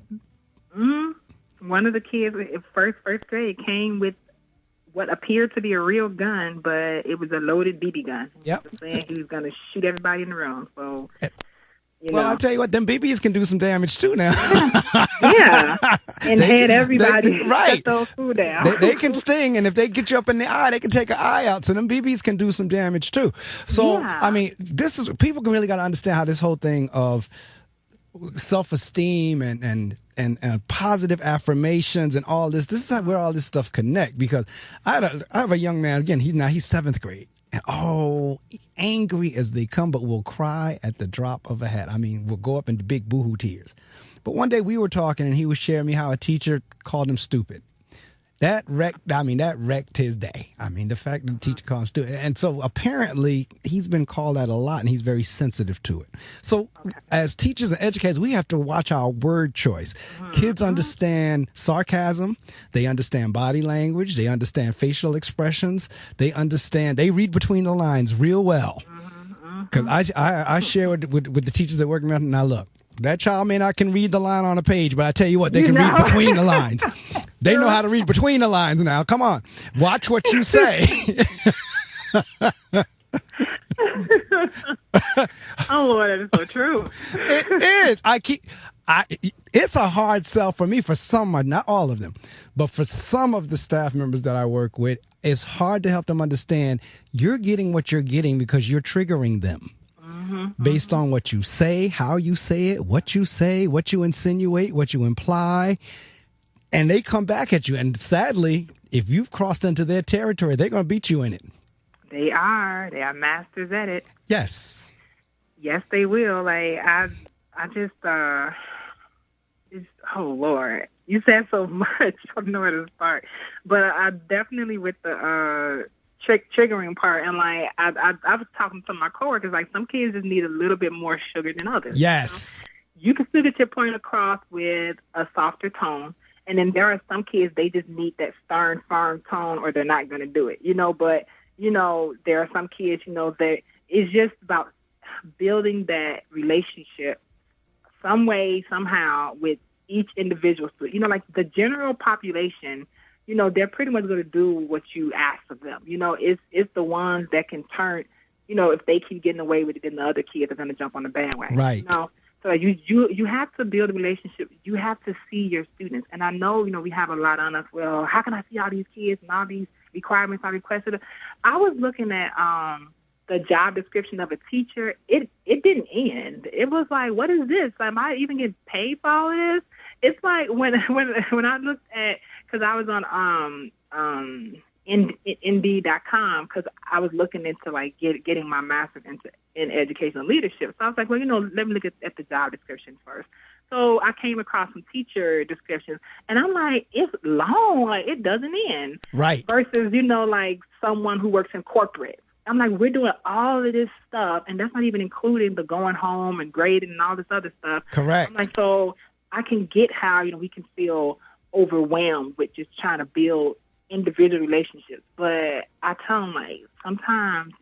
One of the kids in first grade came with what appeared to be a real gun, but it was a loaded BB gun. Yep. Saying he was going to shoot everybody in the room. So, well, I'll tell you what, them BBs can do some damage too now. Yeah. And had everybody right. shut those food down. They can sting, and if they get you up in the eye, they can take an eye out. So them BBs can do some damage too. So, I mean, people really got to understand how this whole thing of self-esteem and positive affirmations and all this is where all this stuff connect, because I have a young man, again, he's 7th grade, and angry as they come, but will cry at the drop of a hat. I mean, we'll go up into big boohoo tears. But one day we were talking, and he was sharing me how a teacher called him stupid. That wrecked his day. I mean, the fact that the teacher called him stupid. And so apparently he's been called that a lot, and he's very sensitive to it. So as teachers and educators, we have to watch our word choice. Kids understand sarcasm. They understand body language. They understand facial expressions. They read between the lines real well. Because I share with the teachers that work with me. Now, look. That child may not can read the line on a page, but I tell you what, they can read between the lines. They know how to read between the lines now. Come on. Watch what you say. Oh, Lord, that is so true. It is. It's a hard sell for me, for some, not all of them, but for some of the staff members that I work with, it's hard to help them understand you're getting what you're getting because you're triggering them. Based on what you say, how you say it, what you say, what you insinuate, what you imply, and they come back at you. And sadly, if you've crossed into their territory, they're going to beat you in it. They are masters at it. Yes. Yes, they will. Like, I just, oh, Lord. You said so much. I don't know where to start. But I definitely with the triggering part, and like I was talking to my coworkers, like some kids just need a little bit more sugar than others. Yes, you can still get your point across with a softer tone, and then there are some kids they just need that stern, firm tone, or they're not going to do it. But there are some kids, that it's just about building that relationship some way, somehow with each individual student. Like the general population. They're pretty much going to do what you ask of them. It's the ones that can turn, if they keep getting away with it, then the other kids are going to jump on the bandwagon. Right. So you have to build a relationship. You have to see your students. And I know, we have a lot on us. Well, how can I see all these kids and all these requirements I requested? I was looking at the job description of a teacher. It didn't end. It was like, what is this? Am I even getting paid for all this? It's like when I looked at, because I was on Indeed.com, because I was looking into like getting my master's in educational leadership. So I was like, well, let me look at the job description first. So I came across some teacher descriptions, and I'm like, it's long, like it doesn't end. Right. Versus, like someone who works in corporate. I'm like, we're doing all of this stuff, and that's not even including the going home and grading and all this other stuff. Correct. I'm like, so I can get how, we can feel overwhelmed with just trying to build individual relationships. But I tell them, like, sometimes,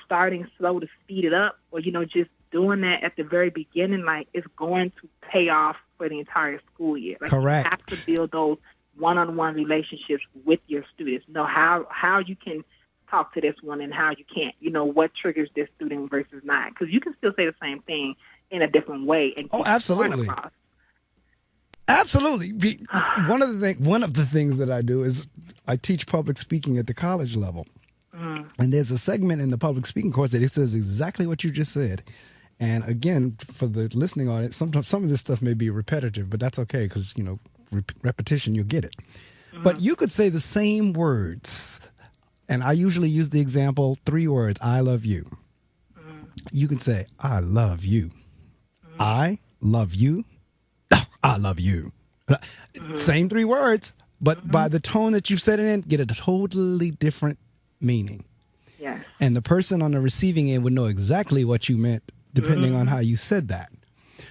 starting slow to speed it up, or, just doing that at the very beginning, like, it's going to pay off for the entire school year. Like, correct. You have to build those one-on-one relationships with your students. Know how you can talk to this one and how you can't. What triggers this student versus not. Because you can still say the same thing in a different way. And absolutely. Absolutely. One of the things that I do is I teach public speaking at the college level. And there's a segment in the public speaking course that it says exactly what you just said. And again, for the listening audience, sometimes some of this stuff may be repetitive, but that's okay because, repetition, you'll get it. But you could say the same words. And I usually use the example, 3 words, I love you. You can say, I love you. I love you. I love you. Same 3 words, but by the tone that you've said it in, get a totally different meaning. Yes. And the person on the receiving end would know exactly what you meant depending on how you said that.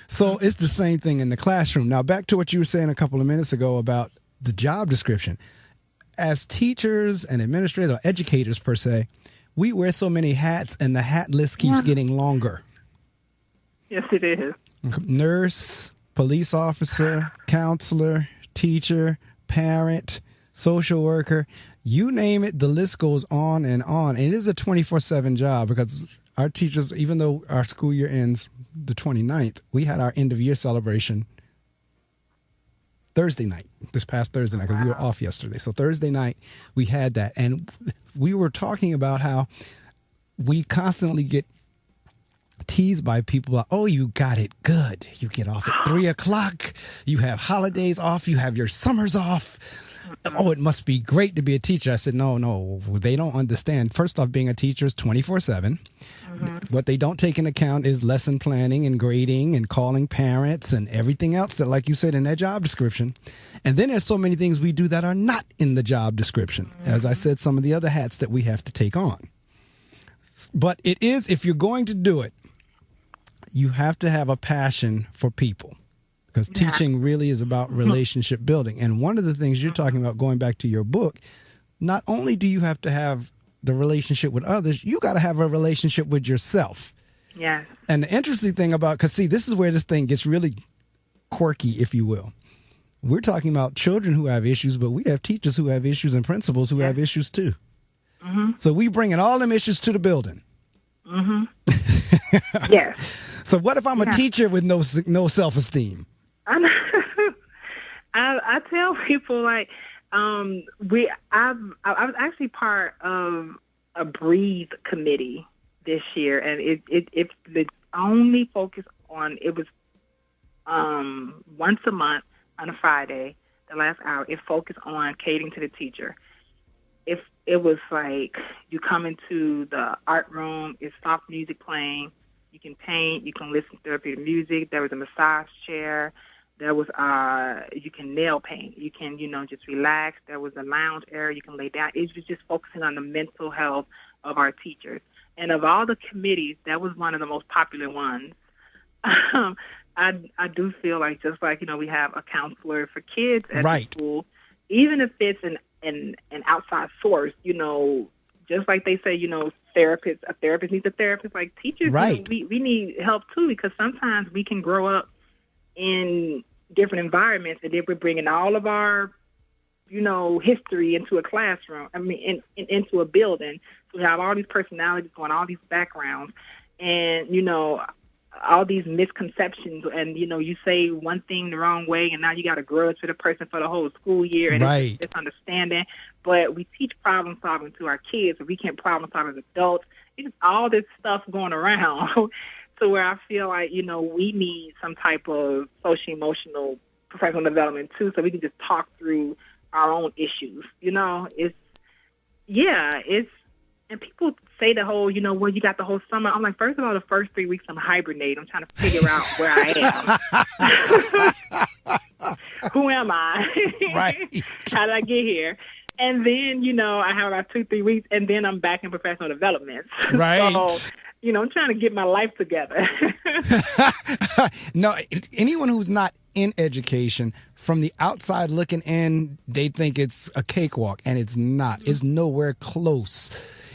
So it's the same thing in the classroom. Now, back to what you were saying a couple of minutes ago about the job description. As teachers and administrators or educators per se, we wear so many hats and the hat list keeps getting longer. Yes, it is. Nurse, police officer, counselor, teacher, parent, social worker, you name it, the list goes on and on. And it is a 24/7 job because our teachers, even though our school year ends the 29th, we had our end of year celebration Thursday night, this past Thursday night, because we were off yesterday. So Thursday night, we had that. And we were talking about how we constantly get teased by people like, oh, you got it good. You get off at 3:00. You have holidays off. You have your summers off. Oh, it must be great to be a teacher. I said, no, they don't understand. First off, being a teacher is 24/7. What they don't take into account is lesson planning and grading and calling parents and everything else that, like you said, in that job description. And then there's so many things we do that are not in the job description. As I said, some of the other hats that we have to take on. But it is, if you're going to do it, you have to have a passion for people. Because teaching really is about relationship building. And one of the things you're talking about, going back to your book, not only do you have to have the relationship with others, you got to have a relationship with yourself. Yes. And the interesting thing about, because see, this is where this thing gets really quirky, if you will. We're talking about children who have issues, but we have teachers who have issues and principals who have issues too. So we bringing all them issues to the building. Yes. So what if I'm a teacher with no self-esteem? I tell people I was actually part of a Breathe committee this year, and it the only focus on it was once a month on a Friday, the last hour. It focused on catering to the teacher. If it was like you come into the art room, it's soft music playing. You can paint. You can listen to therapeutic music. There was a massage chair. There was you can nail paint. You can just relax. There was a lounge area. You can lay down. It was just focusing on the mental health of our teachers. And of all the committees, that was one of the most popular ones. I do feel like just like we have a counselor for kids at the school, even if it's an outside source. Just like they say, a therapist needs a therapist. Like teachers, we need help too, because sometimes we can grow up in different environments, and then we're bringing all of our, history into a classroom. Into a building. So we have all these personalities going, all these backgrounds, and all these misconceptions. And you say one thing the wrong way, and now you got to grudge to the person for the whole school year, and it's misunderstanding. But we teach problem solving to our kids, and we can't problem solve as adults. It's all this stuff going around. So where I feel like, we need some type of social emotional professional development too, so we can just talk through our own issues. And people say the whole, you got the whole summer. I'm like, first of all, the first 3 weeks I'm hibernating. I'm trying to figure out where I am. Who am I? Right. How did I get here? And then, I have about 2-3 weeks, and then I'm back in professional development. Right. So, I'm trying to get my life together. No, anyone who's not in education, from the outside looking in, they think it's a cakewalk, and it's not. It's nowhere close.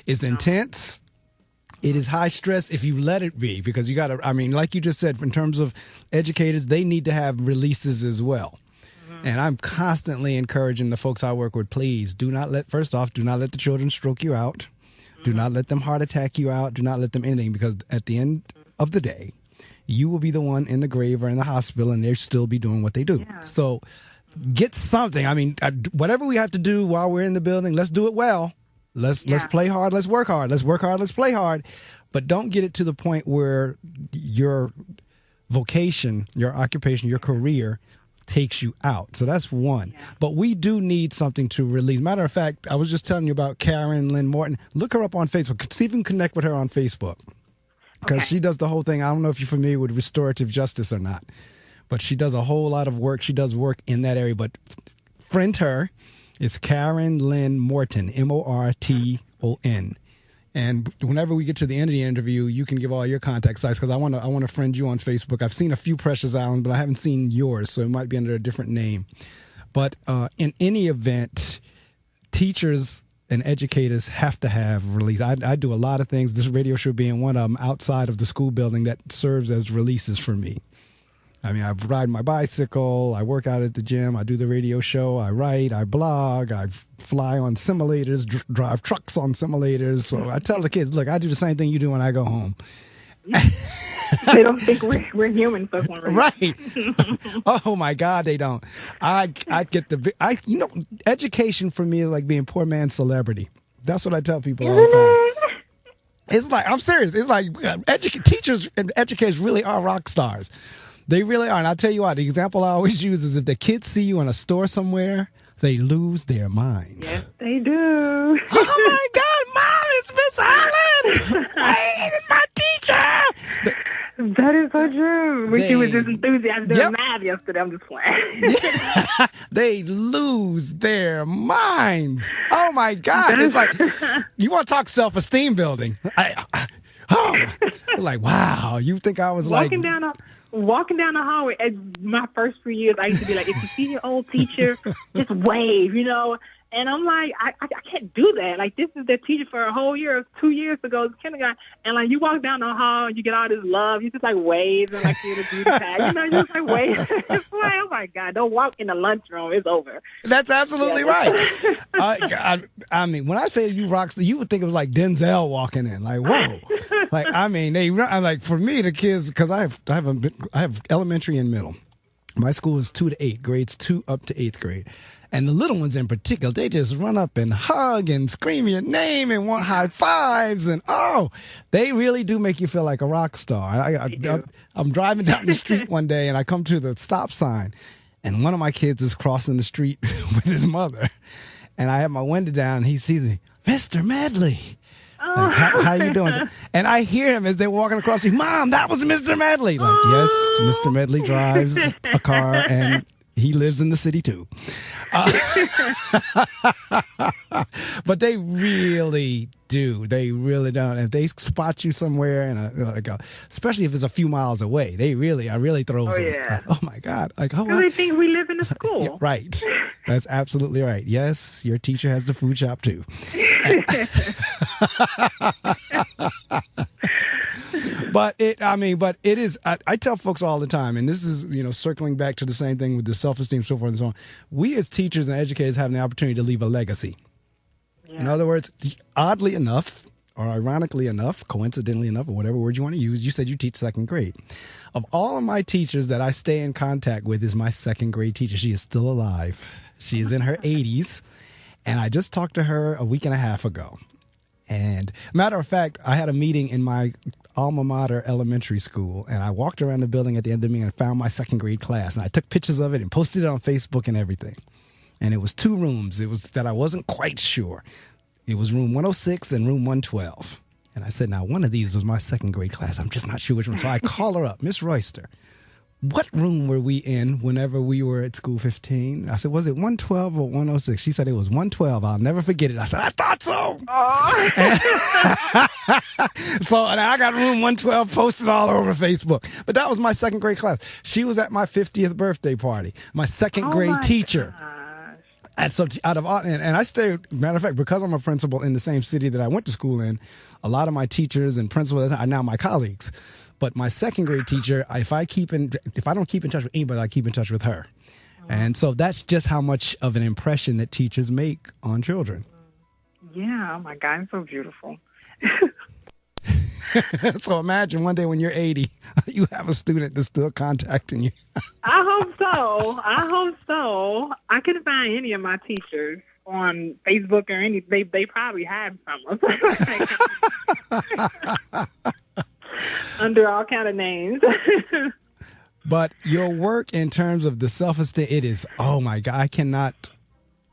It's intense. It is high stress if you let it be, because you got to, like you just said, in terms of educators, they need to have releases as well. And I'm constantly encouraging the folks I work with, please do not let the children stroke you out. Do not let them heart attack you out. Do not let them anything, because at the end of the day, you will be the one in the grave or in the hospital, and they'll still be doing what they do. Yeah. So get something. I mean, whatever we have to do while we're in the building, let's do it well. Let's play hard. Let's work hard. Let's work hard. Let's play hard. But don't get it to the point where your vocation, your occupation, your career takes you out. So that's one. Yeah. But we do need something to release. Matter of fact, I was just telling you about Karen Lynn Morton. Look her up on Facebook. See if you can connect with her on Facebook. Because she does the whole thing. I don't know if you're familiar with restorative justice or not. But she does a whole lot of work. She does work in that area. But friend her. It's Karen Lynn Morton, Morton. And whenever we get to the end of the interview, you can give all your contact sites because I want to friend you on Facebook. I've seen a few Precious Islands, but I haven't seen yours, so it might be under a different name. But in any event, teachers and educators have to have release. I do a lot of things, this radio show being one of them, outside of the school building that serves as releases for me. I mean, I ride my bicycle, I work out at the gym, I do the radio show, I write, I blog, I fly on simulators, drive trucks on simulators. So I tell the kids, look, I do the same thing you do when I go home. They don't think we're human for one reason. Right. Oh my God, they don't. I get education for me is like being poor man's celebrity. That's what I tell people all the time. It's like, I'm serious. It's like teachers and educators really are rock stars. They really are. And I'll tell you what, the example I always use is if the kids see you in a store somewhere, they lose their minds. Yes, they do. Oh my God, Mom, it's Miss Allen. Hey, it's my teacher. That is so true. When she was just enthusiastic doing math yesterday, I'm just playing. They lose their minds. Oh my God. It's like, you want to talk self-esteem building. Like, wow, you think I was walking down the hallway. My first 3 years, I used to be like, if you see your old teacher, just wave, And I'm like, I can't do that. Like, this is their teacher for a whole year, 2 years ago, kindergarten. And, like, you walk down the hall, you get all this love. You just, like, wave and, like, you're the beauty tag. You just, like, wave. It's like, oh, my God, don't walk in the lunchroom. It's over. That's absolutely right. I mean, when I say you rockstar, you would think it was like Denzel walking in. Like, whoa. Like, I mean, like, for me, the kids, because I have elementary and middle. My school is 2 to 8, grades 2 up to 8th grade. And the little ones in particular, they just run up and hug and scream your name and want high fives. And, they really do make you feel like a rock star. I'm driving down the street one day and I come to the stop sign. And one of my kids is crossing the street with his mother. And I have my window down and he sees me, Mr. Medley. Like, how you doing? And I hear him as they're walking across the street, Mom, that was Mr. Medley. Like, yes, Mr. Medley drives a car and he lives in the city too. But they really do. They really don't. If they spot you somewhere, and especially if it's a few miles away, I really throws them. Yeah. Like, oh my God! Like, they think we live in a school. Yeah, right. That's absolutely right. Yes, your teacher has the food shop too. But it is, I tell folks all the time, and this is, circling back to the same thing with the self-esteem, so forth and so on. We as teachers and educators have the opportunity to leave a legacy. Yeah. In other words, oddly enough, or ironically enough, coincidentally enough, or whatever word you want to use, you said you teach second grade. Of all of my teachers that I stay in contact with is my second grade teacher. She is still alive. She is in her 80s. And I just talked to her a week and a half ago. And matter of fact, I had a meeting in my alma mater elementary school, and I walked around the building at the end of the meeting and found my second grade class. And I took pictures of it and posted it on Facebook and everything. And it was 2 rooms. It was that I wasn't quite sure. It was room 106 and room 112. And I said, now, one of these was my second grade class. I'm just not sure which one. So I call her up, Miss Royster. What room were we in whenever we were at school 15? I said, was it 112 or 106? She said it was 112. I'll never forget it. I said, I thought so. So and I got room 112 posted all over Facebook. But that was my second grade class. She was at my 50th birthday party. My second grade teacher. Gosh. And so and I stayed, matter of fact, because I'm a principal in the same city that I went to school in, a lot of my teachers and principals are now my colleagues. But my second grade teacher, if I don't keep in touch with anybody, I keep in touch with her. And so that's just how much of an impression that teachers make on children. Yeah, oh my God, it's so beautiful. So imagine one day when you're 80, you have a student that's still contacting you. I hope so. I couldn't find any of my teachers on Facebook or any. They probably had some under all kind of names. But your work in terms of the self-esteem, it is, oh my God, I cannot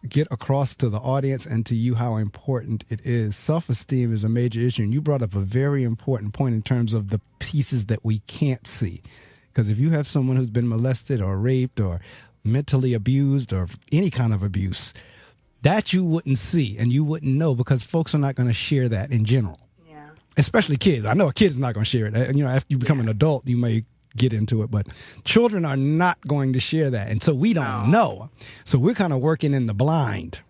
get across to the audience and to you how important it is. Self-esteem is a major issue. And you brought up a very important point in terms of the pieces that we can't see. Because if you have someone who's been molested or raped or mentally abused or any kind of abuse, that you wouldn't see and you wouldn't know because folks are not going to share that in general. Yeah. Especially kids. I know a kid's not going to share it. After you become an adult, you may get into it, but children are not going to share that. And so we don't know. So we're kind of working in the blind.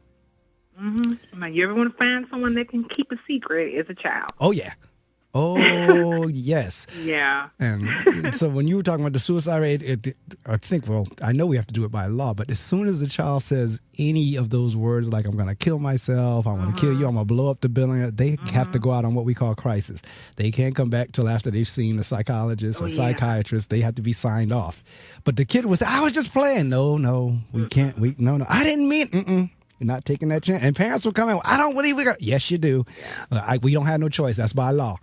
Mm-hmm. Like, you ever want to find someone that can keep a secret as a child? Oh, yeah. Oh, yes. Yeah. And so when you were talking about the suicide rate, I know we have to do it by law, but as soon as the child says any of those words, like I'm going to kill myself, I want to kill you, I'm going to blow up the building, they have to go out on what we call crisis. They can't come back till after they've seen the psychologist or psychiatrist. They have to be signed off. But the kid was, I was just playing. No, we can't. No, I didn't mean You're not taking that chance. And parents will come in, I don't believe we got. Yes, you do. We don't have no choice. That's by law.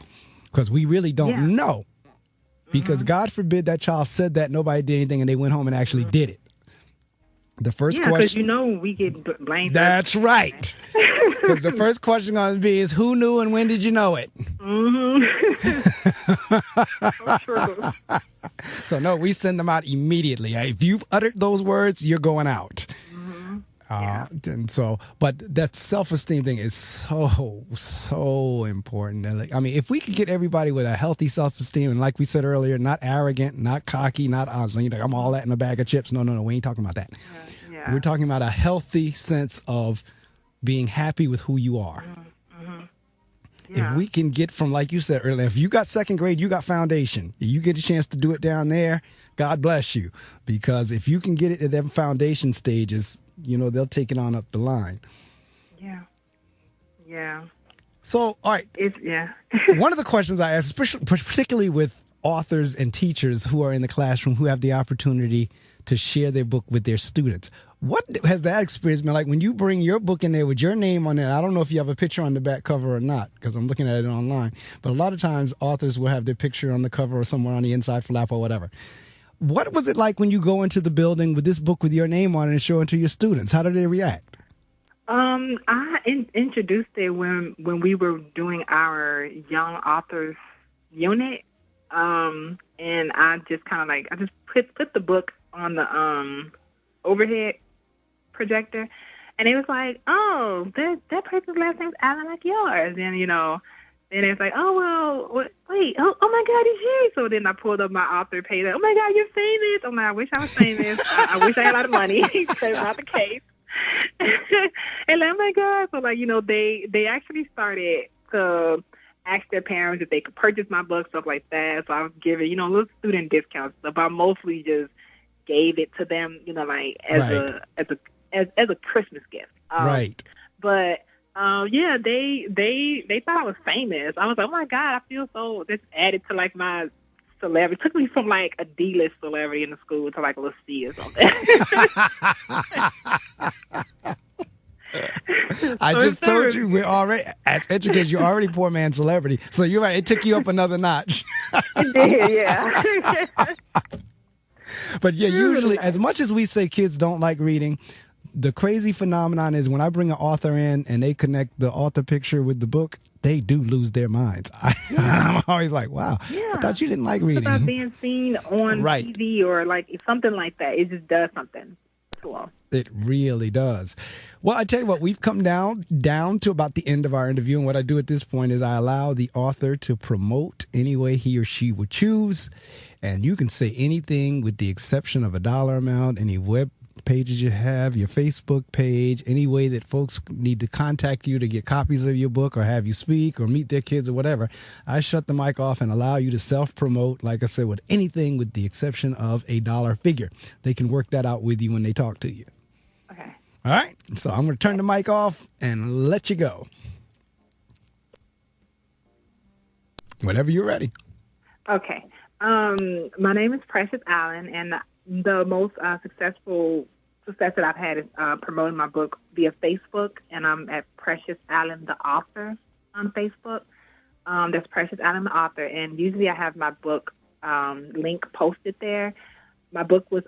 Because we really don't know. Because God forbid that child said that, nobody did anything, and they went home and actually did it. The first question. Because we get blamed. That's right. Because the first question going to be is, who knew and when did you know it? So true. So, no, we send them out immediately. If you've uttered those words, you're going out. And so, but that self-esteem thing is so important. And if we could get everybody with a healthy self-esteem, and like we said earlier, not arrogant, not cocky, not I'm all that in a bag of chips. No, we ain't talking about that. We're talking about a healthy sense of being happy with who you are. If we can get from, like you said earlier, if you got second grade, you got foundation. You get a chance to do it down there, God bless you. Because if you can get it at them foundation stages, they'll take it on up the line. Yeah. So, all right. One of the questions I ask, particularly with authors and teachers who are in the classroom who have the opportunity to share their book with their students, what has that experience been like when you bring your book in there with your name on it? I don't know if you have a picture on the back cover or not, because I'm looking at it online. But a lot of times authors will have their picture on the cover or somewhere on the inside flap or whatever. What was it like when you go into the building with this book with your name on it and show it to your students? How do they react? I introduced it when we were doing our young authors unit, and I just kind of I just put the book on the overhead projector, and it was like, oh, that person's last name's Alan like yours, and and it's like, oh, well, wait, oh my God, it's you. So then I pulled up my author page. Oh my God, you're famous. I'm like, I wish I was famous. I wish I had a lot of money. That's not the case. And like, oh my God. So they actually started to ask their parents if they could purchase my book, stuff like that. So I was giving, little student discounts stuff. I mostly just gave it to them, as a Christmas gift. Right. But they thought I was famous. I was like, oh my God, I feel so. This added to my celebrity. It took me from a D-list celebrity in the school to a little C or something. I just told you we're already, as educators, you're already poor man celebrity. So you're right. It took you up another notch. It did, yeah. But usually, as much as we say kids don't like reading, the crazy phenomenon is when I bring an author in and they connect the author picture with the book, they do lose their minds. I'm always like, wow, I thought you didn't like reading. It's about being seen on TV or something like that. It just does something to us. It really does. Well, I tell you what, we've come down to about the end of our interview. And what I do at this point is I allow the author to promote any way he or she would choose. And you can say anything with the exception of a dollar amount, any web pages you have, your Facebook page, any way that folks need to contact you to get copies of your book or have you speak or meet their kids or whatever. I shut the mic off and allow you to self-promote, like I said, with anything with the exception of a dollar figure. They can work that out with you when they talk to you. Okay. All right. So I'm going to turn the mic off and let you go. Whenever you're ready. Okay. My name is Precious Allen, and the most success that I've had is promoting my book via Facebook, and I'm at Precious Allen, the author, on Facebook. That's Precious Allen, the author, and usually I have my book link posted there. My book was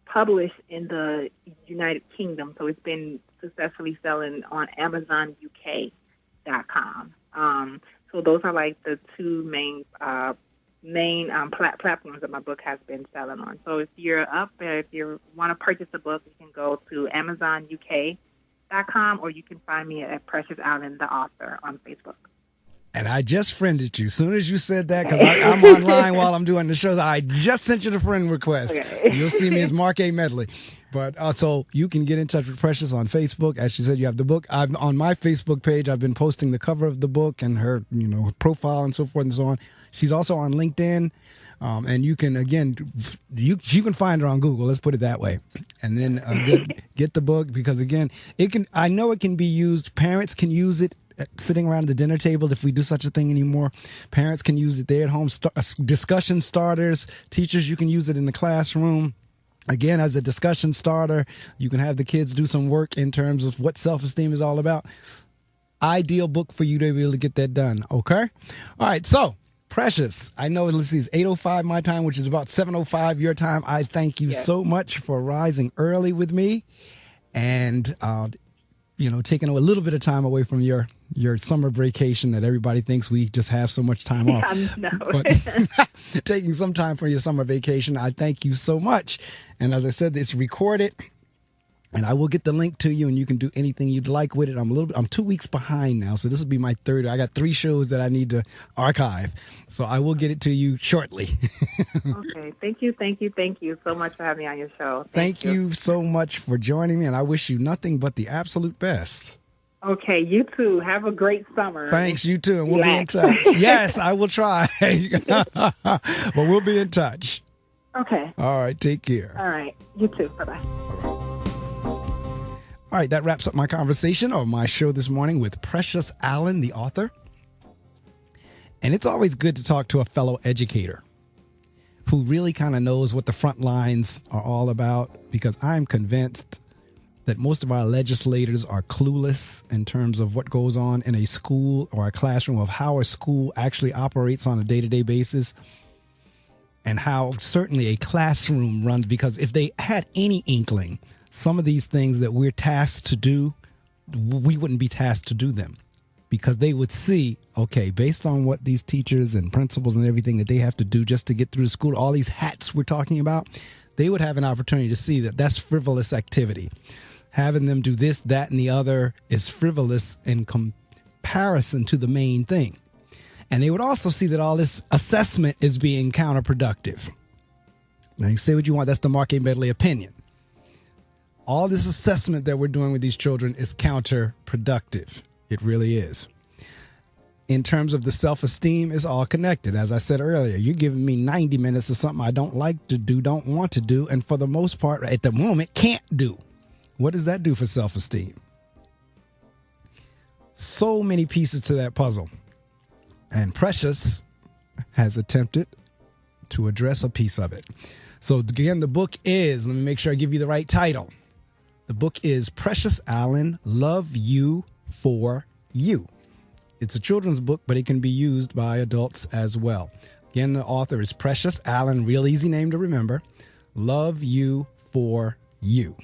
published in the United Kingdom, so it's been successfully selling on AmazonUK.com. So those are like the two main platforms that my book has been selling on. So if you're if you want to purchase a book, you can go to AmazonUK.com, or you can find me at Precious Allen, the author, on Facebook. And I just friended you. As soon as you said that, because I'm online while I'm doing the show, I just sent you the friend request. Okay. You'll see me as Marc Medley. But so you can get in touch with Precious on Facebook. As she said, you have the book. On my Facebook page, I've been posting the cover of the book and her, her profile and so forth and so on. She's also on LinkedIn. And you can, again, you can find her on Google. Let's put it that way. And then get the book, because, again, I know it can be used. Parents can use it sitting around the dinner table, if we do such a thing anymore. Parents can use it there at home. Discussion starters. Teachers, you can use it in the classroom. Again, as a discussion starter, you can have the kids do some work in terms of what self-esteem is all about. Ideal book for you to be able to get that done. Okay? All right. So, Precious, I know it's 8:05 my time, which is about 7:05 your time. I thank you so much for rising early with me and, taking a little bit of time away from your summer vacation that everybody thinks we just have so much time off. No. But taking some time for your summer vacation, I thank you so much. And as I said, it's recorded, and I will get the link to you, and you can do anything you'd like with it. I'm 2 weeks behind now, so this will be my third. I got 3 shows that I need to archive, so I will get it to you shortly. Okay. Thank you so much for having me on your show. Thank you so much for joining me, and I wish you nothing but the absolute best. Okay, you too. Have a great summer. Thanks, you too, and we'll be in touch. Yes, I will try. But we'll be in touch. Okay. All right, take care. All right, you too. Bye-bye. All right, that wraps up my conversation or my show this morning with Precious Allen, the author. And it's always good to talk to a fellow educator who really kind of knows what the front lines are all about, because I'm convinced that most of our legislators are clueless in terms of what goes on in a school or a classroom, of how a school actually operates on a day-to-day basis, and how certainly a classroom runs. Because if they had any inkling, some of these things that we're tasked to do, we wouldn't be tasked to do them, because they would see, okay, based on what these teachers and principals and everything that they have to do just to get through school, all these hats we're talking about, they would have an opportunity to see that that's frivolous activity. Having them do this, that, and the other is frivolous in comparison to the main thing. And they would also see that all this assessment is being counterproductive. Now, you say what you want. That's the Marc Medley opinion. All this assessment that we're doing with these children is counterproductive. It really is. In terms of the self-esteem, it's all connected. As I said earlier, you're giving me 90 minutes of something I don't like to do, don't want to do, and for the most part, at the moment, can't do. What does that do for self-esteem? So many pieces to that puzzle. And Precious has attempted to address a piece of it. So again, the book is, let me make sure I give you the right title. The book is Precious Allen, Love You for You. It's a children's book, but it can be used by adults as well. Again, the author is Precious Allen, real easy name to remember. Love You for You.